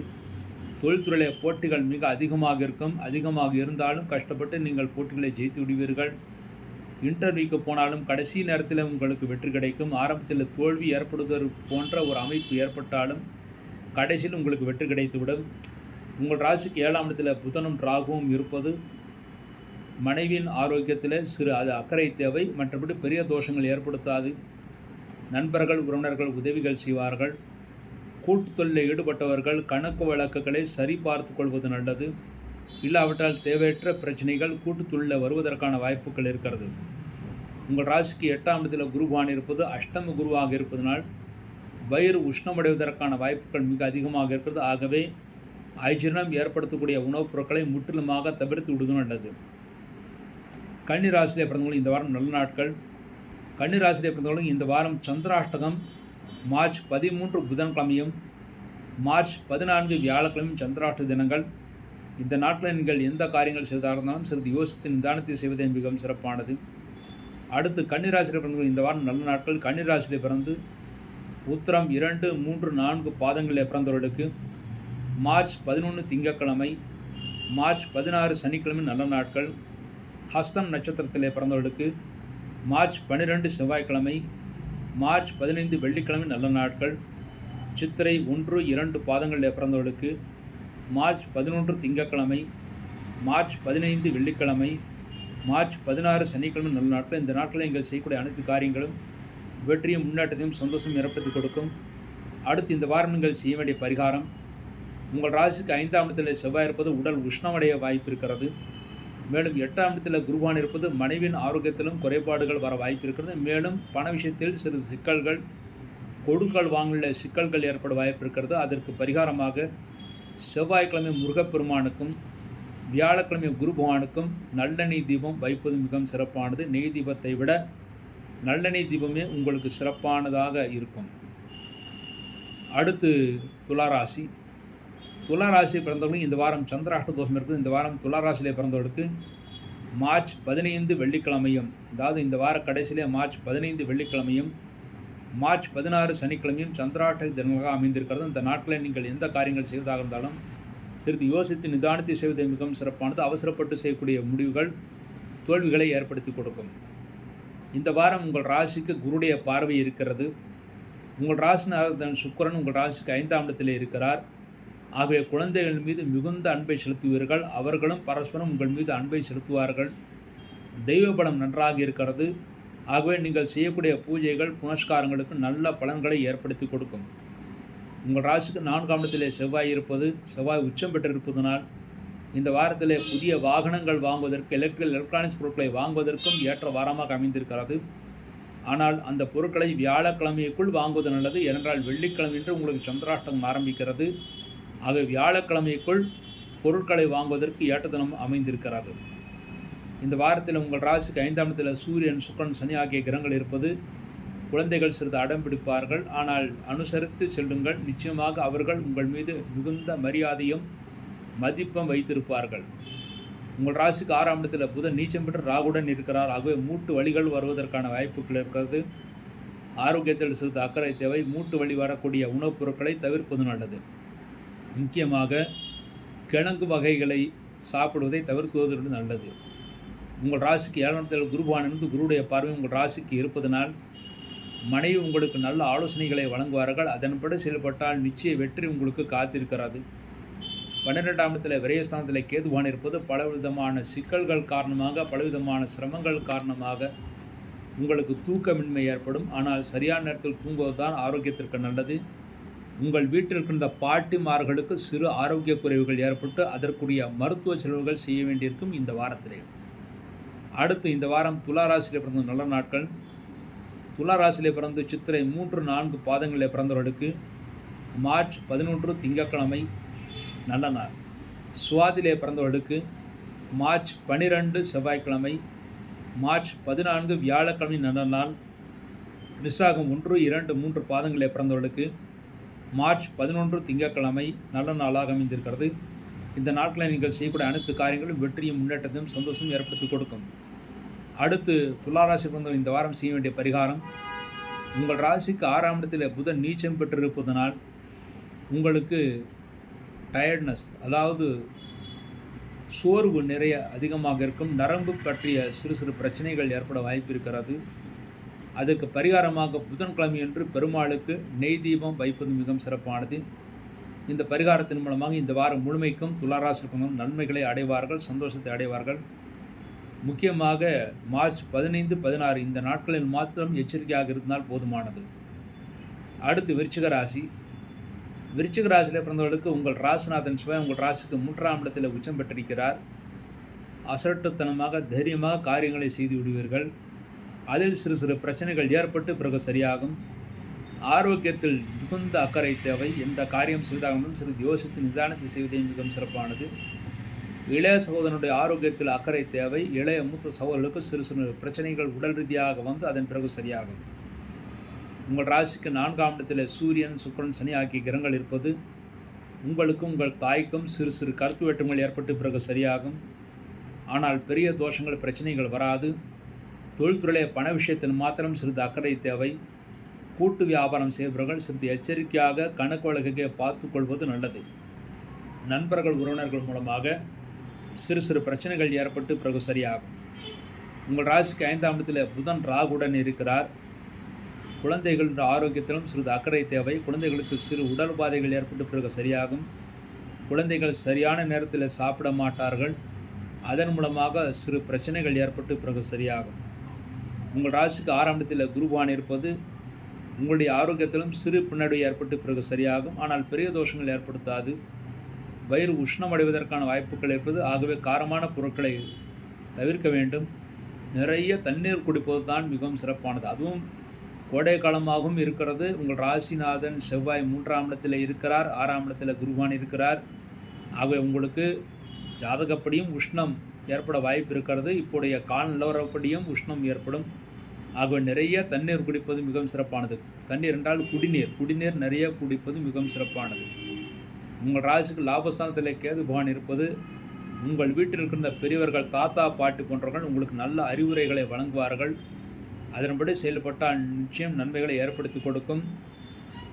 தொழில்துறையிலே போட்டிகள் மிக அதிகமாக இருந்தாலும் கஷ்டப்பட்டு நீங்கள் போட்டிகளை ஜெயித்து விடுவீர்கள். இன்டர்வியூக்கு போனாலும் கடைசி நேரத்தில் உங்களுக்கு வெற்றி கிடைக்கும். ஆரம்பத்தில் தோல்வி ஏற்படுவது போன்ற ஒரு அமைப்பு ஏற்பட்டாலும் கடைசியில் உங்களுக்கு வெற்றி கிடைத்துவிடும். உங்கள் ராசிக்கு 7ஆம் இடத்தில் புதனும் ராகுவும் இருப்பது மனைவியின் ஆரோக்கியத்தில் சிறு அக்கறை தேவை. மற்றபடி பெரிய தோஷங்கள் ஏற்படுத்தாது. நண்பர்கள், உறவினர்கள் உதவிகள் செய்வார்கள். கூட்டு தொழிலில் ஈடுபட்டவர்கள் கணக்கு வழக்குகளை சரி பார்த்து கொள்வது நல்லது. இல்லாவிட்டால் தேவையற்ற பிரச்சனைகள் கூட்டு தொழிலில் வருவதற்கான வாய்ப்புகள் இருக்கிறது. உங்கள் ராசிக்கு 8ஆம் இடத்தில் குருவான் இருப்பது அஷ்டம குருவாக இருப்பதனால் வயிறு உஷ்ணமடைவதற்கான வாய்ப்புகள் மிக அதிகமாக இருக்கிறது. ஆகவே அஜீரணம் ஏற்படுத்தக்கூடிய உணவுப் பொருட்களை முற்றிலுமாக தவிர்த்து விடுவது நல்லது. கன்னி ராசியிலே பிறந்தவர்கள் இந்த வாரம் நல்ல நாட்கள். கன்னி ராசியிலே பிறந்தவர்கள் இந்த வாரம் சந்திராஷ்டகம் மார்ச் 13 புதன்கிழமையும் மார்ச் 14 வியாழக்கிழமையும் சந்திராஷ்ட தினங்கள். இந்த நாட்களில் நீங்கள் எந்த காரியங்கள் செய்வதாக இருந்தாலும் சிறிது யோசித்து நிதானத்தை செய்வதே மிகவும் சிறப்பானது. அடுத்து கன்னிராசியில் பிறந்தவர்கள் இந்த வாரம் நல்ல நாட்கள். கன்னிராசியில் பிறந்து உத்திரம் 2, 3, 4 பாதங்களில் பிறந்தவர்களுக்கு மார்ச் 11 திங்கட்கிழமை, மார்ச் 16 சனிக்கிழமை நல்ல நாட்கள். ஹஸ்தம் நட்சத்திரத்திலே பிறந்தவர்களுக்கு மார்ச் 12 செவ்வாய்க்கிழமை, மார்ச் 15 வெள்ளிக்கிழமை நல்ல நாட்கள். சித்திரை 1, 2 பாதங்களில் பிறந்தவர்களுக்கு மார்ச் 11 திங்கட்கிழமை, மார்ச் 15 வெள்ளிக்கிழமை, மார்ச் 16 சனிக்கிழமை நல்ல நாட்கள். இந்த நாட்களில் நீங்கள் செய்யக்கூடிய அனைத்து காரியங்களும் வெற்றியும் முன்னேற்றத்தையும் சந்தோஷம் ஏற்படுத்தி கொடுக்கும். அடுத்து இந்த வாரம் நீங்கள் செய்ய வேண்டிய பரிகாரம், உங்கள் ராசிக்கு 5ஆம் இடத்தில் செவ்வாய் இருப்பது உடல் உஷ்ணமடைய வாய்ப்பு இருக்கிறது. மேலும் 8ஆம் இடத்தில் குருவான் இருப்பது மனைவியின் ஆரோக்கியத்திலும் குறைபாடுகள் வர வாய்ப்பு இருக்கிறது. மேலும் பண விஷயத்தில் சிறு சிக்கல்கள், கொடுக்கல் வாங்கல சிக்கல்கள் ஏற்பட வாய்ப்பு இருக்கிறது. அதற்கு பரிகாரமாக செவ்வாய்க்கிழமை முருகப்பெருமானுக்கும் வியாழக்கிழமை குரு பகவானுக்கும் நல்லெண்ணெய் தீபம் வைப்பது மிகவும் சிறப்பானது. நெய் தீபத்தை விட நல்லெண்ணெய் தீபமே உங்களுக்கு சிறப்பானதாக இருக்கும். அடுத்து துளாராசி. துளாராசி பிறந்தவர்களும் இந்த வாரம் சந்திராஷ்ட தோஷம் இருக்குது. இந்த வாரம் துளாராசியிலே பிறந்தவர்களுக்கு மார்ச் 15 வெள்ளிக்கிழமையும், அதாவது இந்த வார கடைசியிலே மார்ச் 15 வெள்ளிக்கிழமையும் மார்ச் 16 சனிக்கிழமையும் சந்திராஷ்ட தினங்களாக அமைந்திருக்கிறது. இந்த நாட்களில் நீங்கள் எந்த காரியங்கள் செய்வதாக இருந்தாலும் சிறிது யோசித்து நிதானத்தை செய்வது மிகவும் சிறப்பானது. அவசரப்பட்டு செய்யக்கூடிய முடிவுகள் தோல்விகளை ஏற்படுத்தி கொடுக்கும். இந்த வாரம் உங்கள் ராசிக்கு குருடைய பார்வை இருக்கிறது. உங்கள் ராசிநாதன் சுக்கிரன் உங்கள் ராசிக்கு 5ஆம் இடத்தில் இருக்கிறார். ஆகவே குழந்தைகள் மீது மிகுந்த அன்பை செலுத்துவீர்கள். அவர்களும் பரஸ்பரம் உங்கள் மீது அன்பை செலுத்துவார்கள். தெய்வ பலம் நன்றாக இருக்கிறது. ஆகவே நீங்கள் செய்யக்கூடிய பூஜைகள் புனஸ்காரங்களுக்கு நல்ல பலன்களை ஏற்படுத்தி கொடுக்கும். உங்கள் ராசிக்கு 4ஆம் இடத்திலே செவ்வாய் இருப்பது, செவ்வாய் உச்சம் பெற்றிருப்பதனால் இந்த வாரத்திலே புதிய வாகனங்கள் வாங்குவதற்கு, எலக்ட்ரானிக்ஸ் பொருட்களை வாங்குவதற்கும் ஏற்ற வாரமாக அமைந்திருக்கிறது. ஆனால் அந்த பொருட்களை வியாழக்கிழமைக்குள் வாங்குவது நல்லது. ஏனென்றால் வெள்ளிக்கிழமைன்று உங்களுக்கு சந்திராஷ்டமம் ஆரம்பிக்கிறது. ஆக வியாழக்கிழமைக்குள் பொருட்களை வாங்குவதற்கு ஏற்ற தினம் அமைந்திருக்கிறது. இந்த வாரத்தில் உங்கள் ராசிக்கு 5ஆம் இடத்தில் சூரியன், சுக்கிரன், சனி ஆகிய கிரகங்கள் இருப்பது குழந்தைகள் சிறிது அடம் பிடிப்பார்கள். ஆனால் அனுசரித்து செல்லுங்கள். நிச்சயமாக அவர்கள் உங்கள் மீது மிகுந்த மரியாதையும் மதிப்பும் வைத்திருப்பார்கள். உங்கள் ராசிக்கு 6ஆம் இடத்தில் புதன் நீச்சம் பெற்று ராகுடன் இருக்கிறார். ஆகவே மூட்டு வலிகள் வருவதற்கான வாய்ப்புகள் இருக்கிறது. ஆரோக்கியத்தில் சிறிது அக்கறை தேவை. மூட்டு வலி வரக்கூடிய உணவுப் பொருட்களை தவிர்ப்பது நல்லது. முக்கியமாக கிழங்கு வகைகளை சாப்பிடுவதை தவிர்த்துவது நல்லது. உங்கள் ராசிக்கு 7ஆம் இடத்தில் குருவானிருந்து குருடைய பார்வை உங்கள் ராசிக்கு இருப்பதனால் மனைவி உங்களுக்கு நல்ல ஆலோசனைகளை வழங்குவார்கள். அதன்படி செயல்பட்டால் நிச்சய வெற்றி உங்களுக்கு காத்திருக்கிறது. 12ஆம் இடத்தில் விரயஸ்தானத்தில் கேதுவான் இருப்பது பலவிதமான சிக்கல்கள் காரணமாக, பலவிதமான சிரமங்கள் காரணமாக உங்களுக்கு தூக்கமின்மை ஏற்படும். ஆனால் சரியான நேரத்தில் தூங்குவதுதான் ஆரோக்கியத்திற்கு நல்லது. உங்கள் வீட்டில் இருக்கின்ற பாட்டிமார்களுக்கு சிறு ஆரோக்கிய குறைவுகள் ஏற்பட்டு அதற்குரிய மருத்துவ செலவுகள் செய்ய வேண்டியிருக்கும் இந்த வாரத்திலே. அடுத்து இந்த வாரம் துளாராசியில் பிறந்த நல்ல நாட்கள். துளாராசியிலே பிறந்து சித்திரை 3, 4 பாதங்களில் பிறந்தவர்களுக்கு மார்ச் 11 திங்கட்கிழமை நல்ல நாள். சுவாதிலே பிறந்தவர்களுக்கு மார்ச் 12 செவ்வாய்க்கிழமை, மார்ச் 14 வியாழக்கிழமை நல்ல நாள். விசாகம் 1, 2, 3 பாதங்களில் பிறந்தவர்களுக்கு மார்ச் 11 திங்கட்கிழமை நல்ல நாளாக அமைந்திருக்கிறது. இந்த நாட்களில் நீங்கள் செய்யக்கூடிய அனைத்து காரியங்களும் வெற்றியும் முன்னேற்றத்தையும் சந்தோஷம் ஏற்படுத்தி கொடுக்கும். அடுத்து துளாராசி பிறந்தவர்கள் இந்த வாரம் செய்ய வேண்டிய பரிகாரம், உங்கள் ராசிக்கு 6ஆம் இடத்தில் புதன் நீச்சம் பெற்றிருப்பதனால் உங்களுக்கு டயர்ட்னஸ், அதாவது சோர்வு நிறைய அதிகமாக இருக்கும். நரம்பு பற்றிய சிறு சிறு பிரச்சனைகள் ஏற்பட வாய்ப்பு இருக்கிறது. அதற்கு பரிகாரமாக புதன்கிழமையன்று பெருமாளுக்கு நெய் தீபம் வைப்பது மிகவும் சிறப்பானது. இந்த பரிகாரத்தின் மூலமாக இந்த வாரம் முழுமைக்கும் துளாராசி பிறந்தவர்கள் நன்மைகளை அடைவார்கள், சந்தோஷத்தை அடைவார்கள். முக்கியமாக மார்ச் 15, 16 இந்த நாட்களில் மாத்திரம் எச்சரிக்கையாக இருந்தால் போதுமானது. அடுத்து விருச்சிக ராசி. விருச்சிக ராசியில் பிறந்தவர்களுக்கு உங்கள் ராசிநாதன் சிவாய் உங்கள் ராசிக்கு 3ஆம் இடத்தில் உச்சம் பெற்றிருக்கிறார். அசட்டுத்தனமாக தைரியமாக காரியங்களை செய்து விடுவீர்கள். அதில் சிறு சிறு பிரச்சனைகள் ஏற்பட்டு பிறகு சரியாகும். ஆரோக்கியத்தில் மிகுந்த அக்கறை தேவை. எந்த காரியம் செய்தாலும் சிறிது யோசித்து நிதானத்தை செய்வதே மிகவும் சிறப்பானது. இளைய சகோதரனுடைய ஆரோக்கியத்தில் அக்கறை தேவை. இளைய மூத்த சகோதரர்களுக்கு சிறு சிறு பிரச்சனைகள் உடல் ரீதியாக வந்து அதன் பிறகு சரியாகும். உங்கள் ராசிக்கு 4ஆம் இடத்தில் சூரியன், சுக்கிரன், சனி ஆகிய கிரகங்கள் இருப்பது உங்களுக்கும் உங்கள் தாய்க்கும் சிறு சிறு கருத்து வேற்றுமைகள் ஏற்பட்டு பிறகு சரியாகும். ஆனால் பெரிய தோஷங்கள், பிரச்சனைகள் வராது. தொழில்துறையிலே பண விஷயத்தில் மாத்திரம் சிறிது அக்கறை தேவை. கூட்டு வியாபாரம் செய்பவர்கள் சிறிது எச்சரிக்கையாக கணக்கு வழக்கை பார்த்து கொள்வது நல்லது. நண்பர்கள், உறவினர்கள் மூலமாக சிறு சிறு பிரச்சனைகள் ஏற்பட்டு பிறகு சரியாகும். உங்கள் ராசிக்கு 5ஆம் இடத்தில் புதன் ராகுடன் இருக்கிறார். குழந்தைகளின் ஆரோக்கியத்திலும் சிறிது அக்கறை தேவை. குழந்தைகளுக்கு சிறு உடல் உபாதைகள் ஏற்பட்டு பிறகு சரியாகும். குழந்தைகள் சரியான நேரத்தில் சாப்பிட மாட்டார்கள். அதன் மூலமாக சிறு பிரச்சனைகள் ஏற்பட்டு பிறகு சரியாகும். உங்கள் ராசிக்கு 6ஆம் இடத்தில் குருவான் இருப்பது உங்களுடைய ஆரோக்கியத்திலும் சிறு பின்னடைவு ஏற்பட்டு பிறகு சரியாகும். ஆனால் பெரிய தோஷங்கள் ஏற்படுத்தாது. வயிறு உஷ்ணம் அடைவதற்கான வாய்ப்புகள் இருப்பது. ஆகவே காரமான பொருட்களை தவிர்க்க வேண்டும். நிறைய தண்ணீர் குடிப்பது தான் மிகவும் சிறப்பானது. அதுவும் கோடை காலமாகவும் இருக்கிறது. உங்கள் ராசிநாதன் செவ்வாய் 3ஆம் இடத்தில் இருக்கிறார். 6ஆம் இடத்தில் குருவான் இருக்கிறார். ஆகவே உங்களுக்கு ஜாதகப்படியும் உஷ்ணம் ஏற்பட வாய்ப்பு இருக்கிறது. இப்போடைய கால நிலவரப்படியும் உஷ்ணம் ஏற்படும். ஆகவே நிறைய தண்ணீர் குடிப்பது மிகவும் சிறப்பானது. தண்ணீர் என்றால் குடிநீர் நிறைய குடிப்பது மிகவும் சிறப்பானது. உங்கள் ராசிக்கு லாபஸ்தானத்தில் கேது பகவான் இருப்பது உங்கள் வீட்டில் இருக்கின்ற பெரியவர்கள், தாத்தா, பாட்டி போன்றவர்கள் உங்களுக்கு நல்ல அறிவுரைகளை வழங்குவார்கள். அதன்படி செயல்பட்டால் நிச்சயம் நன்மைகளை ஏற்படுத்தி கொடுக்கும்.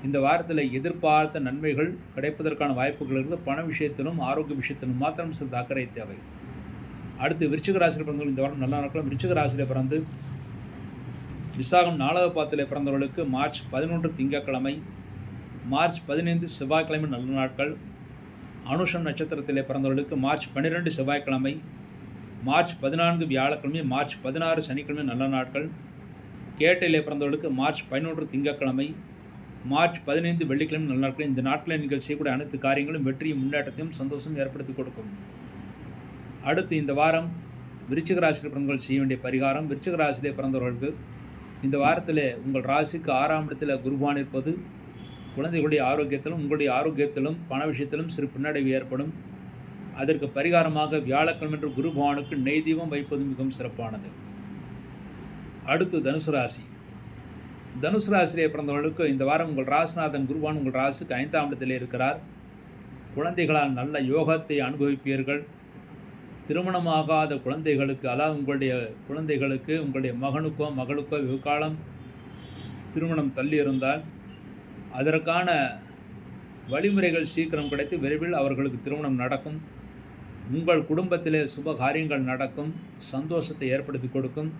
இந்த வாரத்தில் எதிர்பார்த்த நன்மைகள் கிடைப்பதற்கான வாய்ப்புகள் இருந்து பண விஷயத்திலும் ஆரோக்கிய விஷயத்திலும் மாத்திரம் சிறிது அக்கறை தேவை. அடுத்து விருச்சிக ராசியில் பிறந்தவர்கள் இந்த வாரம் நல்லா இருக்கலாம். விருச்சிக ராசியில் பிறந்து விசாகம் 4வது பாதத்தில் பிறந்தவர்களுக்கு மார்ச் 11 திங்கட்கிழமை, மார்ச் 15 செவ்வாய்க்கிழமை நல்ல நாட்கள். அனுஷம் நட்சத்திரத்திலே பிறந்தவர்களுக்கு மார்ச் 12 செவ்வாய்க்கிழமை, மார்ச் 14 வியாழக்கிழமை, மார்ச் 16 சனிக்கிழமை நல்ல நாட்கள். கேட்டையிலே பிறந்தவர்களுக்கு மார்ச் 11 திங்கட்கிழமை, மார்ச் 15 வெள்ளிக்கிழமை நல்ல நாட்கள். இந்த நாட்களில் நீங்கள் செய்யக்கூடிய அனைத்து காரியங்களும் வெற்றியும் முன்னேற்றத்தையும் சந்தோஷம் ஏற்படுத்தி கொடுக்கும். அடுத்து இந்த வாரம் விருச்சிக ராசியில் பிறந்தவர்கள் செய்ய வேண்டிய பரிகாரம், விருச்சிக ராசியிலே பிறந்தவர்களுக்கு இந்த வாரத்தில் உங்கள் ராசிக்கு 6ஆம் இடத்தில் குருவான் இருப்பது குழந்தைகளுடைய ஆரோக்கியத்திலும் உங்களுடைய ஆரோக்கியத்திலும் பண விஷயத்திலும் சிறு பின்னடைவு ஏற்படும். அதற்கு பரிகாரமாக வியாழக்கிழமை குரு பகவானுக்கு நெய் தீபம் வைப்பது மிகவும் சிறப்பானது. அடுத்து தனுசு ராசி. தனுசு ராசியிலே பிறந்தவர்களுக்கு இந்த வாரம் உங்கள் ராசிநாதன் குருவான் உங்கள் ராசிக்கு 5ஆம் இடத்தில் இருக்கிறார். குழந்தைகளால் நல்ல யோகத்தை அனுபவிப்பீர்கள். திருமணமாகாத குழந்தைகளுக்கு, அதாவது உங்களுடைய குழந்தைகளுக்கு, உங்களுடைய மகனுக்கோ மகளுக்கோ வெகுகாலம் திருமணம் தள்ளி இருந்தால் அதற்கான வழிமுறைகள் சீக்கிரம் கிடைத்து விரைவில் அவர்களுக்கு திருமணம் நடக்கும். உங்கள் குடும்பத்திலே சுப காரியங்கள் நடக்கும். சந்தோஷத்தை ஏற்படுத்தி கொடுக்கும்.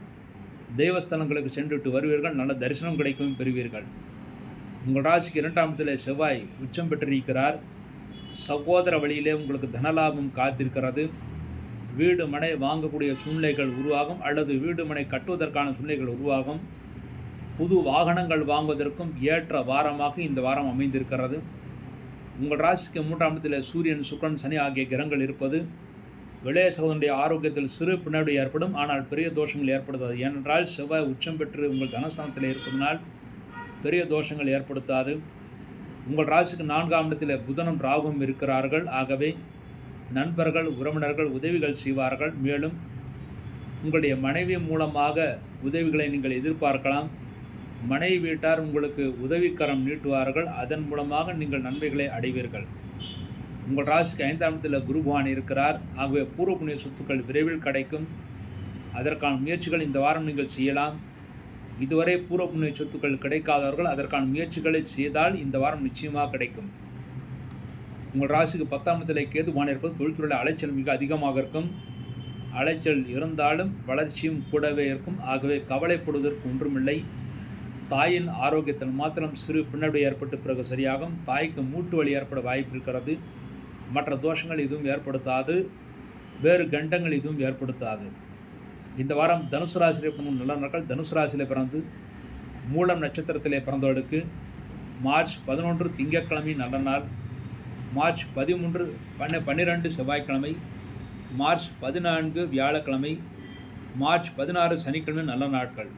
தெய்வஸ்தலங்களுக்கு சென்றுவிட்டு வருவீர்கள். நல்ல தரிசனம் கிடைக்கும் பெறுவீர்கள். உங்கள் ராசிக்கு 2ஆம் இடத்தில் செவ்வாய் உச்சம் பெற்றிருக்கிறார். சகோதர வழியிலே உங்களுக்கு தனலாபம் காத்திருக்கிறது. வீடு மனை வாங்கக்கூடிய சூழ்நிலைகள் உருவாகும், அல்லது வீடு மனை கட்டுவதற்கான சூழ்நிலைகள் உருவாகும். புது வாகனங்கள் வாங்குவதற்கும் ஏற்ற வாரமாக இந்த வாரம் அமைந்திருக்கிறது. உங்கள் ராசிக்கு 3ஆம் இடத்தில் சூரியன், சுக்கிரன், சனி ஆகிய கிரகங்கள் இருப்பது இளைய சகோதரனுடைய ஆரோக்கியத்தில் சிறு பின்னடைவு ஏற்படும். ஆனால் பெரிய தோஷங்கள் ஏற்படுத்தாது. ஏனென்றால் செவ்வாய் உச்சம் பெற்று உங்கள் தனஸ்தானத்தில் இருப்பதனால் பெரிய தோஷங்கள் ஏற்படுத்தாது. உங்கள் ராசிக்கு 4ஆம் இடத்தில் புதனும் ராகுவும் இருக்கிறார்கள். ஆகவே நண்பர்கள், உறவினர்கள் உதவிகள் செய்வார்கள். மேலும் உங்களுடைய மனைவி மூலமாக உதவிகளை நீங்கள் எதிர்பார்க்கலாம். மனைவி வீட்டார் உங்களுக்கு உதவிக்கரம் நீட்டுவார்கள். அதன் மூலமாக நீங்கள் நன்மைகளை அடைவீர்கள். உங்கள் ராசிக்கு 5ஆம் இடத்தில் குரு பகவான் இருக்கிறார். ஆகவே பூர்வ புண்ணிய சொத்துக்கள் விரைவில் கிடைக்கும். அதற்கான முயற்சிகள் இந்த வாரம் நீங்கள் செய்யலாம். இதுவரை பூர்வ புண்ணிய சொத்துக்கள் கிடைக்காதவர்கள் அதற்கான முயற்சிகளை செய்தால் இந்த வாரம் நிச்சயமாக கிடைக்கும். உங்கள் ராசிக்கு 10ஆம் இடத்தில் கேது பகவான் இருப்பது தொழில்துறையில் அலைச்சல் மிக அதிகமாக இருக்கும். அலைச்சல் இருந்தாலும் வளர்ச்சியும் கூடவே இருக்கும். ஆகவே கவலைப்படுவதற்கு ஒன்றுமில்லை. தாயின் ஆரோக்கியத்தில் மாத்திரம் சிறு பின்னடைவு ஏற்பட்டு பிறகு சரியாகும். தாய்க்கு மூட்டு வலி ஏற்பட வாய்ப்பு இருக்கிறது. மற்ற தோஷங்கள் எதுவும் ஏற்படுத்தாது. வேறு கண்டங்கள் எதுவும் ஏற்படுத்தாது. இந்த வாரம் தனுசு ராசியிலே பிறந்த நல்ல நாட்கள். தனுசு ராசியில் பிறந்து மூலம் நட்சத்திரத்திலே பிறந்தவர்களுக்கு மார்ச் 11 திங்கட்கிழமை நல்ல நாள், மார்ச் 12 செவ்வாய்க்கிழமை, மார்ச் 14 வியாழக்கிழமை, மார்ச் 16 சனிக்கிழமை நல்ல நாட்கள்.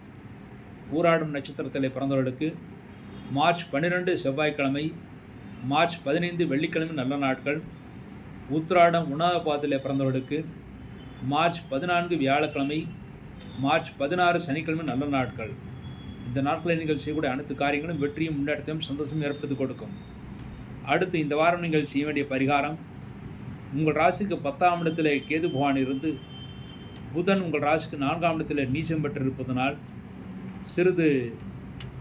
பூராடம் நட்சத்திரத்திலே பிறந்தவர்களுக்கு மார்ச் 12 செவ்வாய்க்கிழமை, மார்ச் 15 வெள்ளிக்கிழமை நல்ல நாட்கள். உத்திராடம் 1ஆவது பாதத்திலே பிறந்தவர்களுக்கு மார்ச் 14 வியாழக்கிழமை, மார்ச் 16 சனிக்கிழமை நல்ல நாட்கள். இந்த நாட்களில் நீங்கள் செய்யக்கூடிய அனைத்து காரியங்களும் வெற்றியும் முன்னேற்றத்தையும் சந்தோஷமும் ஏற்படுத்தி கொடுக்கும். அடுத்து இந்த வாரம் நீங்கள் செய்ய வேண்டிய பரிகாரம், உங்கள் ராசிக்கு 10ஆம் இடத்திலே கேது பகவான் இருந்து புதன் உங்கள் ராசிக்கு 4ஆம் இடத்திலே நீச்சம் பெற்றிருப்பதனால் சிறிது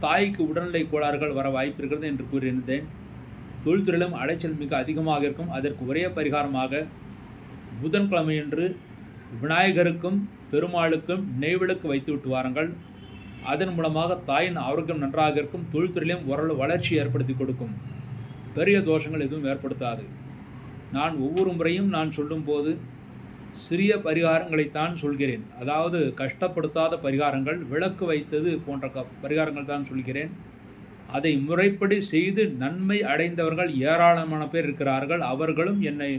தாய்க்கு உடல்நிலை கோளாறுகள் வர வாய்ப்பு இருக்கிறது என்று கூறியிருந்தேன். தொழில்துறையிலும் அலைச்சல் மிக அதிகமாக இருக்கும். அதற்கு ஒரே பரிகாரமாக புதன்கிழமையன்று விநாயகருக்கும் பெருமாளுக்கும் நெய்விளக்கு வைத்து விட்டு வாருங்கள். அதன் மூலமாக தாயின் ஆரோக்கியம் நன்றாக இருக்கும். தொழில்துறையிலும் ஓரளவு வளர்ச்சி ஏற்படுத்தி கொடுக்கும். பெரிய தோஷங்கள் எதுவும் ஏற்படுத்தாது. நான் ஒவ்வொரு முறையும் நான் சொல்லும்போது சிறிய பரிகாரங்களைத்தான் சொல்கிறேன். அதாவது கஷ்டப்படுத்தாத பரிகாரங்கள், விளக்கு வைத்தது போன்ற பரிகாரங்கள் தான் சொல்கிறேன். அதை முறைப்படி செய்து நன்மை அடைந்தவர்கள் ஏராளமான பேர் இருக்கிறார்கள். அவர்களும் என்னை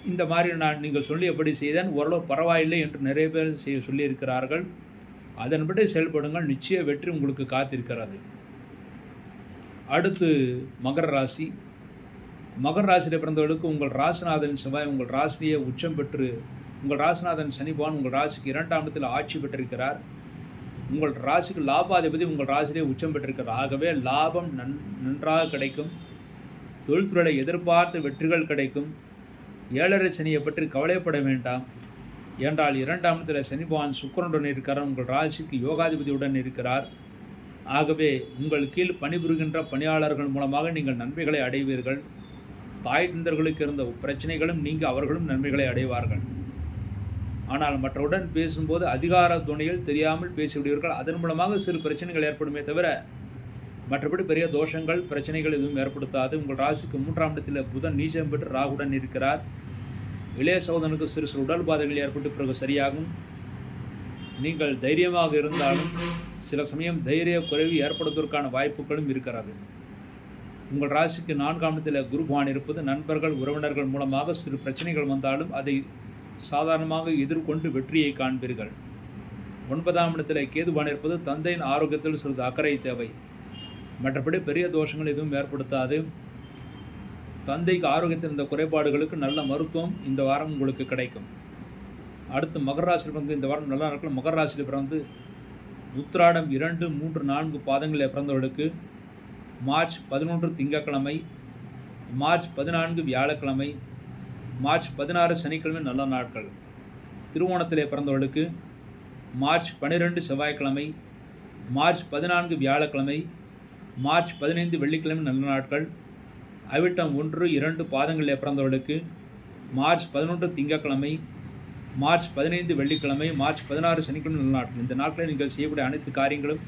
இந்த மாதிரி நீங்கள் சொல்லியபடி செய்தேன், ஓரளவு பரவாயில்லை என்று நிறைய பேர் சொல்லியிருக்கிறார்கள். அதன்படி செயல்படுங்கள். நிச்சய வெற்றி உங்களுக்கு காத்திருக்கிறது. அடுத்து மகர ராசி. மகர ராசியில் பிறந்தவர்களுக்கு உங்கள் ராசிநாதன் செவ்வாய் உங்கள் ராசியை உச்சம் பெற்று, உங்கள் ராசிநாதன் சனி பகவான் உங்கள் ராசிக்கு 2ஆம் இடத்தில் ஆட்சி பெற்றிருக்கிறார். உங்கள் ராசிக்கு லாபாதிபதி உங்கள் ராசியிலே உச்சம் பெற்றிருக்கிறார். ஆகவே லாபம் நன்றாக கிடைக்கும். தொழில்துறையில் எதிர்பார்த்த வெற்றிகள் கிடைக்கும். 7.5 சனியை பற்றி கவலைப்பட வேண்டாம். என்றால் 2ஆம் இடத்தில் சனி பகவான் சுக்கிரனுடன் இருக்கிறார். உங்கள் ராசிக்கு யோகாதிபதியுடன் இருக்கிறார். ஆகவே உங்கள் கீழ் பணிபுரிகின்ற பணியாளர்கள் மூலமாக நீங்கள் நன்மைகளை அடைவீர்கள். தாய் தந்தர்களுக்கு இருந்த பிரச்சனைகளும் நீங்கி அவர்களும் நன்மைகளை அடைவார்கள். ஆனால் மற்றவுடன் பேசும்போது அதிகார துணையில் தெரியாமல் பேசிவிடுவீர்கள். அதன் மூலமாக சிறு பிரச்சனைகள் ஏற்படுமே தவிர மற்றபடி பெரிய தோஷங்கள் பிரச்சனைகள் எதுவும் ஏற்படுத்தாது. உங்கள் ராசிக்கு 3ஆம் இடத்தில் புதன் நீச்சம் பெற்று ராகுடன் இருக்கிறார். இளைய சகோதரனுக்கு சிறு சிறு உடல் பாதைகள் ஏற்பட்டு பிறகு சரியாகும். நீங்கள் தைரியமாக இருந்தாலும் சில சமயம் தைரிய குறைவு ஏற்படுவதற்கான வாய்ப்புகளும் இருக்கிறது. உங்கள் ராசிக்கு 4ஆம் இடத்தில் குரு பகவான் இருப்பது நண்பர்கள் உறவினர்கள் மூலமாக சிறு பிரச்சனைகள் வந்தாலும் அதை சாதாரணமாக எதிர்கொண்டு வெற்றியை காண்பீர்கள். 9ஆம் இடத்தில் கேது பகவான் இருப்பது தந்தையின் ஆரோக்கியத்தில் சிறிது அக்கறை தேவை. மற்றபடி பெரிய தோஷங்கள் எதுவும் ஏற்படுத்தாது. தந்தைக்கு ஆரோக்கியத்தில் இருந்த குறைபாடுகளுக்கு நல்ல மருத்துவம் இந்த வாரம் உங்களுக்கு கிடைக்கும். அடுத்து மகர ராசியில் பிறந்து இந்த வாரம் நல்ல நாட்கள். மகர ராசியில் பிறந்து உத்திராடம் 2, 3, 4 பாதங்களில் பிறந்தவர்களுக்கு மார்ச் 11 திங்கட்கிழமை, மார்ச் 14 வியாழக்கிழமை, மார்ச் 16 சனிக்கிழமை நல்ல நாட்கள். திருவோணத்திலே பிறந்தவர்களுக்கு மார்ச் 12 செவ்வாய்க்கிழமை, மார்ச் 14 வியாழக்கிழமை, மார்ச் 15 வெள்ளிக்கிழமை நல்ல நாட்கள். அவிட்டம் 1, 2 பாதங்களில் பிறந்தவர்களுக்கு மார்ச் 11 திங்கட்கிழமை, மார்ச் 15 வெள்ளிக்கிழமை, மார்ச் 16 சனிக்கிழமை நல்ல நாட்கள். இந்த நாட்களில் நீங்கள் செய்யக்கூடிய அனைத்து காரியங்களும்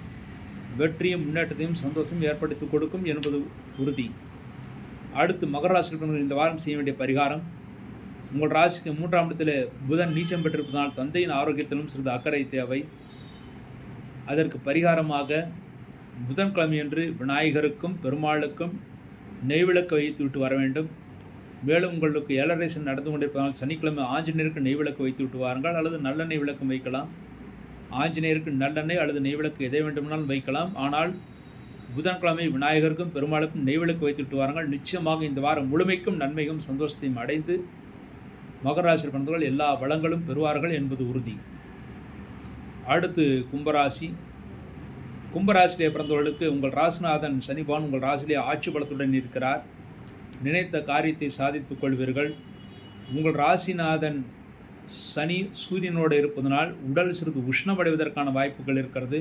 வெற்றியும் முன்னேற்றத்தையும் சந்தோஷம் ஏற்படுத்தி கொடுக்கும் என்பது உறுதி. அடுத்து மகர ராசியில் இந்த வாரம் செய்ய வேண்டிய பரிகாரம், உங்கள் ராசிக்கு 3ஆம் இடத்தில் புதன் நீச்சம் பெற்றிருப்பதனால் தந்தையின் ஆரோக்கியத்திலும் சிறிது அக்கறை தேவை. அதற்கு பரிகாரமாக புதன்கிழமையன்று விநாயகருக்கும் பெருமாளுக்கும் நெய்விளக்கு வைத்து விட்டு வர வேண்டும். மேலும் உங்களுக்கு 7.5 சனி நடந்து கொண்டிருப்பதால் சனிக்கிழமை ஆஞ்சநேயருக்கு நெய்விளக்கு வைத்து விட்டு வாருங்கள். அல்லது நல்லெண்ணெய் விளக்கும் வைக்கலாம். ஆஞ்சநேயருக்கு நல்லெண்ணெய் அல்லது நெய்விளக்கு எதை வேண்டுமானாலும் வைக்கலாம். ஆனால் புதன்கிழமை விநாயகருக்கும் பெருமாளுக்கும் நெய்விளக்கு வைத்து விட்டு வாருங்கள். நிச்சயமாக இந்த வாரம் முழுமைக்கும் நன்மையும் சந்தோஷத்தையும் அடைந்து மகர ராசியில் பிறந்தவர்கள் எல்லா வளங்களும் பெறுவார்கள் என்பது உறுதி. அடுத்து கும்பராசி. கும்பராசிலே பிறந்தவர்களுக்கு உங்கள் ராசிநாதன் சனிபகவான் உங்கள் ராசியிலே ஆட்சி பலத்துடன் இருக்கிறார். நினைத்த காரியத்தை சாதித்துக் கொள்வீர்கள். உங்கள் ராசிநாதன் சனி சூரியனோடு இருப்பதனால் உடல் சிறிது உஷ்ணமடைவதற்கான வாய்ப்புகள் இருக்கிறது.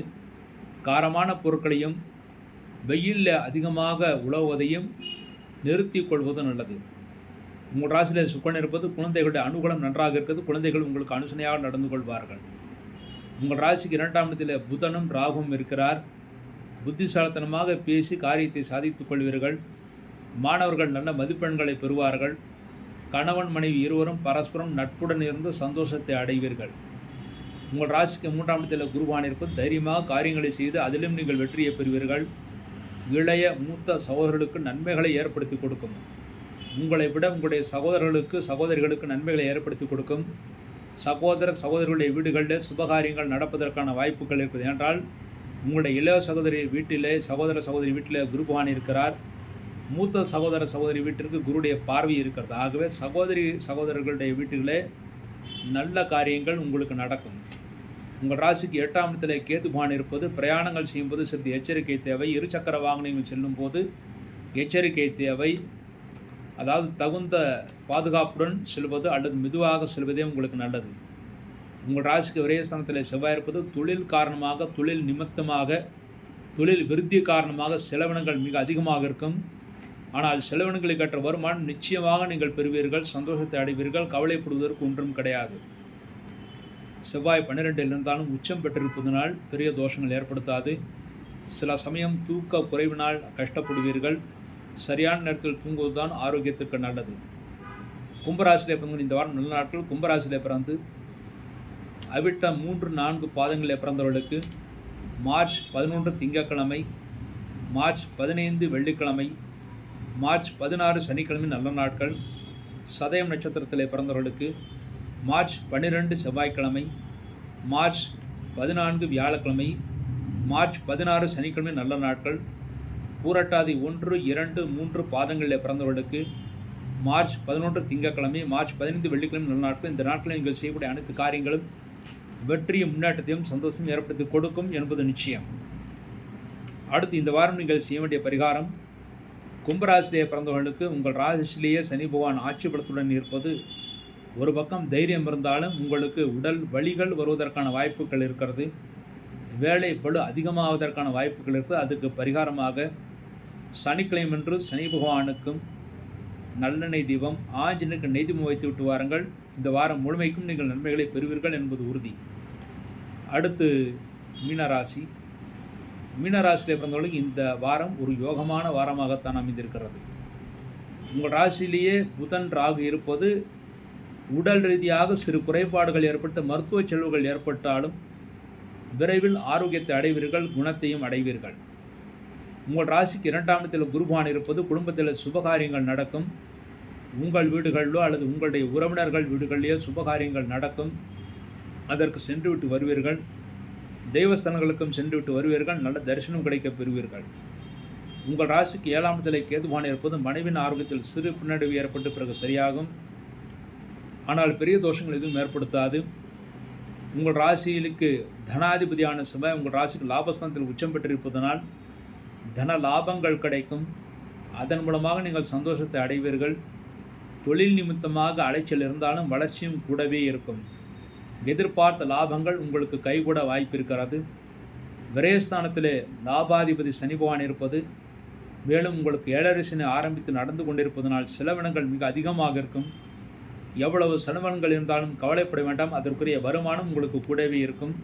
காரமான பொருட்களையும் வெயிலில் அதிகமாக உழவுவதையும் நிறுத்தி கொள்வது நல்லது. உங்கள் ராசியில் சுக்கரன் இருப்பது குழந்தைகளுடைய அனுகூலம் நன்றாக இருக்கிறது. குழந்தைகள் உங்களுக்கு அனுசனையாக நடந்து கொள்வார்கள். உங்கள் ராசிக்கு 2ஆம் இடத்தில் புதனும் ராகுவும் இருக்கிறார். புத்திசாலித்தனமாக பேசி காரியத்தை சாதித்துக் கொள்வீர்கள். மாணவர்கள் நல்ல மதிப்பெண்களை பெறுவார்கள். கணவன் மனைவி இருவரும் பரஸ்பரம் நட்புடன் இருந்து சந்தோஷத்தை அடைவீர்கள். உங்கள் ராசிக்கு 3ஆம் இடத்தில் குருவான் இருப்பது தைரியமாக காரியங்களை செய்து அதிலும் நீங்கள் வெற்றியை பெறுவீர்கள். இளைய மூத்த சகோதரர்களுக்கு நன்மைகளை ஏற்படுத்தி கொடுக்கும். உங்களை விட உங்களுடைய சகோதரிகளுக்கு நன்மைகளை ஏற்படுத்தி கொடுக்கும். சகோதரர்களுடைய வீடுகளில் சுபகாரியங்கள் நடப்பதற்கான வாய்ப்புகள் இருக்குது. என்றால் உங்களுடைய இளைய சகோதரி வீட்டிலே குரு பகவான் இருக்கிறார். மூத்த சகோதரி வீட்டிற்கு குருடைய பார்வை இருக்கிறது. ஆகவே சகோதரர்களுடைய வீட்டுகளே நல்ல காரியங்கள் உங்களுக்கு நடக்கும். உங்கள் ராசிக்கு 8ஆம் இடத்தில் கேது பகவான் இருப்பது பிரயாணங்கள் செய்யும்போது சிறிது எச்சரிக்கை தேவை. இருசக்கர வாகனங்கள் செல்லும் போது எச்சரிக்கை தேவை. அதாவது தகுந்த பாதுகாப்புடன் செல்வது அல்லது மெதுவாக செல்வதே உங்களுக்கு நல்லது. உங்கள் ராசிக்கு விரயஸ்தானத்தில் செவ்வாய் இருப்பது தொழில் காரணமாக, தொழில் நிமித்தமாக, தொழில் விருத்தி காரணமாக செலவினங்கள் மிக அதிகமாக இருக்கும். ஆனால் செலவினங்களுக்கு ஏற்ற வருமானம் நிச்சயமாக நீங்கள் பெறுவீர்கள். சந்தோஷத்தை அடைவீர்கள். கவலைப்படுவதற்கு ஒன்றும் கிடையாது. செவ்வாய் 12 இருந்தாலும் உச்சம் பெற்றிருப்பதனால் பெரிய தோஷங்கள் ஏற்படுத்தாது. சில சமயம் தூக்க குறைவினால் கஷ்டப்படுவீர்கள். சரியான நேரத்தில் தூங்குவதுதான் ஆரோக்கியத்திற்கு நல்லது. கும்பராசிலே பிறந்த இந்த வாரம் நல்ல நாட்கள். கும்பராசிலே பிறந்து அவிட்டம் 3-4 பாதங்களில் பிறந்தவர்களுக்கு மார்ச் 11 திங்கட்கிழமை, மார்ச் 15 வெள்ளிக்கிழமை, மார்ச் 16 சனிக்கிழமை நல்ல நாட்கள். சதயம் நட்சத்திரத்தில் பிறந்தவர்களுக்கு மார்ச் 12 செவ்வாய்க்கிழமை, மார்ச் 14 வியாழக்கிழமை, மார்ச் 16 சனிக்கிழமை நல்ல நாட்கள். பூரட்டாதி 1, 2, 3 பாதங்களில் பிறந்தவர்களுக்கு மார்ச் 11 திங்கட்கிழமை, மார்ச் 15 வெள்ளிக்கிழமை நல்ல நாட்கள். இந்த நாட்களில் நீங்கள் செய்யக்கூடிய அனைத்து காரியங்களும் வெற்றியும் முன்னேற்றத்தையும் சந்தோஷம் ஏற்படுத்தி கொடுக்கும் என்பது நிச்சயம். அடுத்து இந்த வாரம் நீங்கள் செய்ய வேண்டிய பரிகாரம், கும்பராசிலேயே பிறந்தவர்களுக்கு உங்கள் ராசியிலேயே சனி பகவான் ஆட்சி பலத்துடன் இருப்பது ஒரு பக்கம் தைரியம் இருந்தாலும் உங்களுக்கு உடல் வலிகள் வருவதற்கான வாய்ப்புகள் இருக்கிறது. வேலை பளு அதிகமாவதற்கான வாய்ப்புகள் இருக்குது. அதுக்கு பரிகாரமாக சனிக்கிழமையன்று சனி பகவானுக்கும் நல்லெண்ணெய் தீபம், ஆஞ்சநேயருக்கு நெய் தீபம் வைத்து விட்டு வாருங்கள். இந்த வாரம் முழுமைக்கும் நீங்கள் நன்மைகளை பெறுவீர்கள் என்பது உறுதி. அடுத்து மீனராசி. மீனராசியில் பிறந்தவர்களுக்கு இந்த வாரம் ஒரு யோகமான வாரமாகத்தான் அமைந்திருக்கிறது. உங்கள் ராசியிலேயே புதன் ராகு இருப்பது உடல் ரீதியாக சிறு குறைபாடுகள் ஏற்பட்டு மருத்துவ செலவுகள் ஏற்பட்டாலும் விரைவில் ஆரோக்கியத்தை அடைவீர்கள், குணத்தையும் அடைவீர்கள். உங்கள் ராசிக்கு 2ஆம் இடத்தில் குருபான் இருப்பது குடும்பத்தில் சுபகாரியங்கள் நடக்கும். உங்கள் வீடுகளிலோ அல்லது உங்களுடைய உறவினர்கள் வீடுகளிலேயோ சுபகாரியங்கள் நடக்கும். அதற்கு சென்று விட்டு வருவீர்கள். தெய்வஸ்தலங்களுக்கும் சென்று விட்டு வருவீர்கள். நல்ல தரிசனம் கிடைக்க பெறுவீர்கள். உங்கள் ராசிக்கு 7ஆம் இடத்தில் கேதுபான் இருப்பது மனைவின் ஆரோக்கியத்தில் சிறு பின்னடைவு ஏற்பட்டு பிறகு சரியாகும். ஆனால் பெரிய தோஷங்கள் எதுவும் ஏற்படுத்தாது. உங்கள் ராசியிலுக்கு தனாதிபதியான செவ்வாய் உங்கள் ராசிக்கு லாபஸ்தானத்தில் உச்சம் பெற்றிருப்பதனால் தன லாபங்கள் கிடைக்கும். அதன் மூலமாக நீங்கள் சந்தோஷத்தை அடைவீர்கள். தொழில் நிமித்தமாக அலைச்சல் இருந்தாலும் வளர்ச்சியும் கூடவே இருக்கும். எதிர்பார்த்த லாபங்கள் உங்களுக்கு கைகூட வாய்ப்பு இருக்கிறது. விரயஸ்தானத்திலே லாபாதிபதி சனி பகவான் இருப்பது மேலும் உங்களுக்கு 7.5 சனி ஆரம்பித்து நடந்து கொண்டிருப்பதனால் செலவினங்கள் மிக அதிகமாக இருக்கும். எவ்வளவு செலவினங்கள் இருந்தாலும் கவலைப்பட வேண்டாம். அதற்குரிய வருமானம் உங்களுக்கு கூடவே இருக்கும்.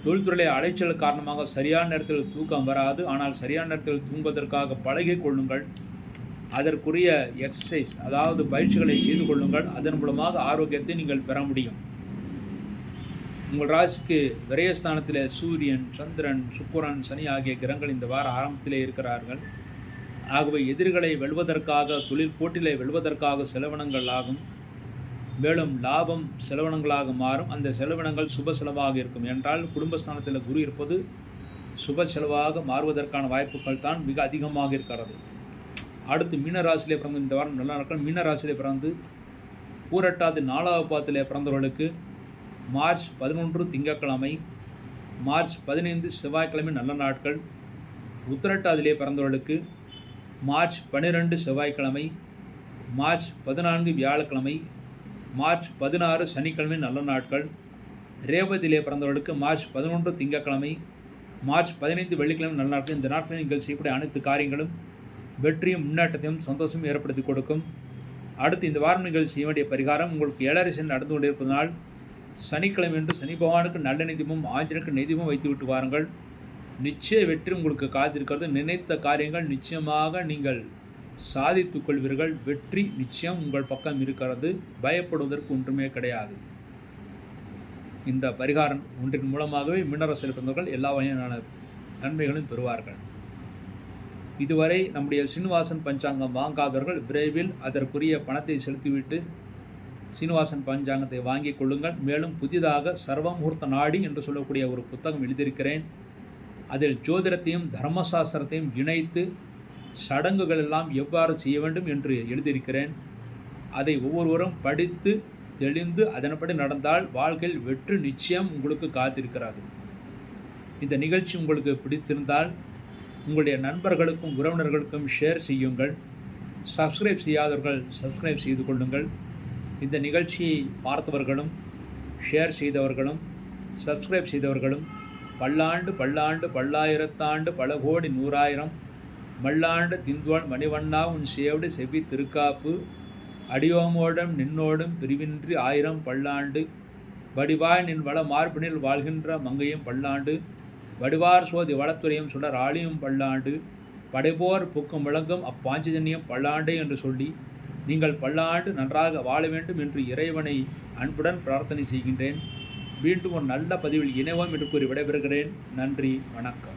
தொழில்துறையிலே அலைச்சல் காரணமாக சரியான நேரத்தில் தூக்கம் வராது. ஆனால் சரியான நேரத்தில் தூங்குவதற்காக பழகி கொள்ளுங்கள். அதற்குரிய எக்ஸசைஸ் அதாவது பயிற்சிகளை செய்து கொள்ளுங்கள். அதன் மூலமாக ஆரோக்கியத்தை நீங்கள் பெற முடியும். உங்கள் ராசிக்கு விரயஸ்தானத்திலே சூரியன், சந்திரன், சுக்கிரன், சனி ஆகிய கிரகங்கள் இந்த வார ஆரம்பத்திலே இருக்கிறார்கள். ஆகவே எதிரிகளை வெல்வதற்காக, தொழில் போட்டிகளை வெல்வதற்காக செலவினங்கள் ஆகும். மேலும் லாபம் செலவினங்களாக மாறும். அந்த செலவினங்கள் சுப செலவாக இருக்கும். என்றால் குடும்பஸ்தானத்தில் குரு இருப்பது சுப செலவாக மாறுவதற்கான வாய்ப்புகள் தான் மிக அதிகமாக இருக்கிறது. அடுத்து மீனராசியிலே பிறந்த இந்த வாரம் நல்ல நாட்கள். மீனராசியிலே பிறந்து பூரட்டாதி 4ஆவது பாதத்திலே பிறந்தவர்களுக்கு மார்ச் 11 திங்கட்கிழமை, மார்ச் 15 செவ்வாய்க்கிழமை நல்ல நாட்கள். உத்திரட்டாதிலே பிறந்தவர்களுக்கு மார்ச் 12 செவ்வாய்க்கிழமை, மார்ச் 14 வியாழக்கிழமை, மார்ச் 16 சனிக்கிழமை நல்ல நாட்கள். ரேவதியிலே பிறந்தவர்களுக்கு மார்ச் 11 திங்கட்கிழமை, மார்ச் 15 வெள்ளிக்கிழமை நல்ல நாட்கள். இந்த நாட்களில் நீங்கள் செய்யக்கூடிய அனைத்து காரியங்களும் வெற்றியும் முன்னேற்றத்தையும் சந்தோஷமும் ஏற்படுத்தி கொடுக்கும். அடுத்து இந்த வாரம் நீங்கள் செய்ய வேண்டிய பரிகாரம், உங்களுக்கு 7:30 சனி நடந்து கொண்டிருப்பதனால் சனிக்கிழமை என்று சனி பகவானுக்கு நல்ல நெய்தீபம், ஆஞ்சநேயருக்கு நெய்தீபம் வைத்து விட்டு வாருங்கள். நிச்சய வெற்றி உங்களுக்கு காத்திருக்கிறது. நினைத்த காரியங்கள் நிச்சயமாக நீங்கள் சாதித்து கொள்வீர்கள். வெற்றி நிச்சயம் உங்கள் பக்கம் இருக்கிறது. பயப்படுவதற்கு ஒன்றுமே கிடையாது. இந்த பரிகாரம் ஒன்றின் மூலமாகவே மீனராசியில் பிறந்தவர்கள் எல்லா வகையான நன்மைகளும் பெறுவார்கள். இதுவரை நம்முடைய சீனிவாசன் பஞ்சாங்கம் வாங்காதவர்கள் விரைவில் அதற்குரிய பணத்தை செலுத்திவிட்டு சீனிவாசன் பஞ்சாங்கத்தை வாங்கிக் கொள்ளுங்கள். மேலும் புதிதாக சர்வமுகூர்த்த நாடி என்று சொல்லக்கூடிய ஒரு புத்தகம் எழுதியிருக்கிறேன். அதில் ஜோதிடத்தையும் தர்மசாஸ்திரத்தையும் இணைத்து சடங்குகள் எல்லாம் எவ்வாறு செய்ய வேண்டும் என்று எழுதியிருக்கிறேன். அதை ஒவ்வொருவரும் படித்து தெளிந்து அதன்படி நடந்தால் வாழ்க்கையில் வெற்றி நிச்சயம் உங்களுக்கு காத்திருக்கிறது. இந்த நிகழ்ச்சி உங்களுக்கு பிடித்திருந்தால் உங்களுடைய நண்பர்களுக்கும் உறவினர்களுக்கும் ஷேர் செய்யுங்கள். சப்ஸ்கிரைப் செய்யாதவர்கள் சப்ஸ்கிரைப் செய்து கொள்ளுங்கள். இந்த நிகழ்ச்சியை பார்த்தவர்களும் ஷேர் செய்தவர்களும் சப்ஸ்கிரைப் செய்தவர்களும் பல்லாண்டு பல்லாண்டு பல்லாயிரத்தாண்டு பல கோடி நூறாயிரம் மல்லாண்டு தின்துவான் மணிவண்ணா உன் சேவடி செவ்வி திருக்காப்பு அடியோமோடும் நின்னோடும் பிரிவின்றி 1000 பல்லாண்டு வடிவாய் நின் வள மார்பினில் வாழ்கின்ற மங்கையும் பல்லாண்டு வடிவார் சோதி வளத்துறையும் சுடர் ஆளியும் பல்லாண்டு படைபோர் புக்கும் விளங்கும் அப்பாஞ்சஜன்யம் பல்லாண்டு என்று சொல்லி நீங்கள் பல்லாண்டு நன்றாக வாழ வேண்டும் என்று இறைவனை அன்புடன் பிரார்த்தனை செய்கின்றேன். மீண்டும் ஒரு நல்ல பதிவில் இணைவோம் என்று கூறி விடைபெறுகிறேன். நன்றி, வணக்கம்.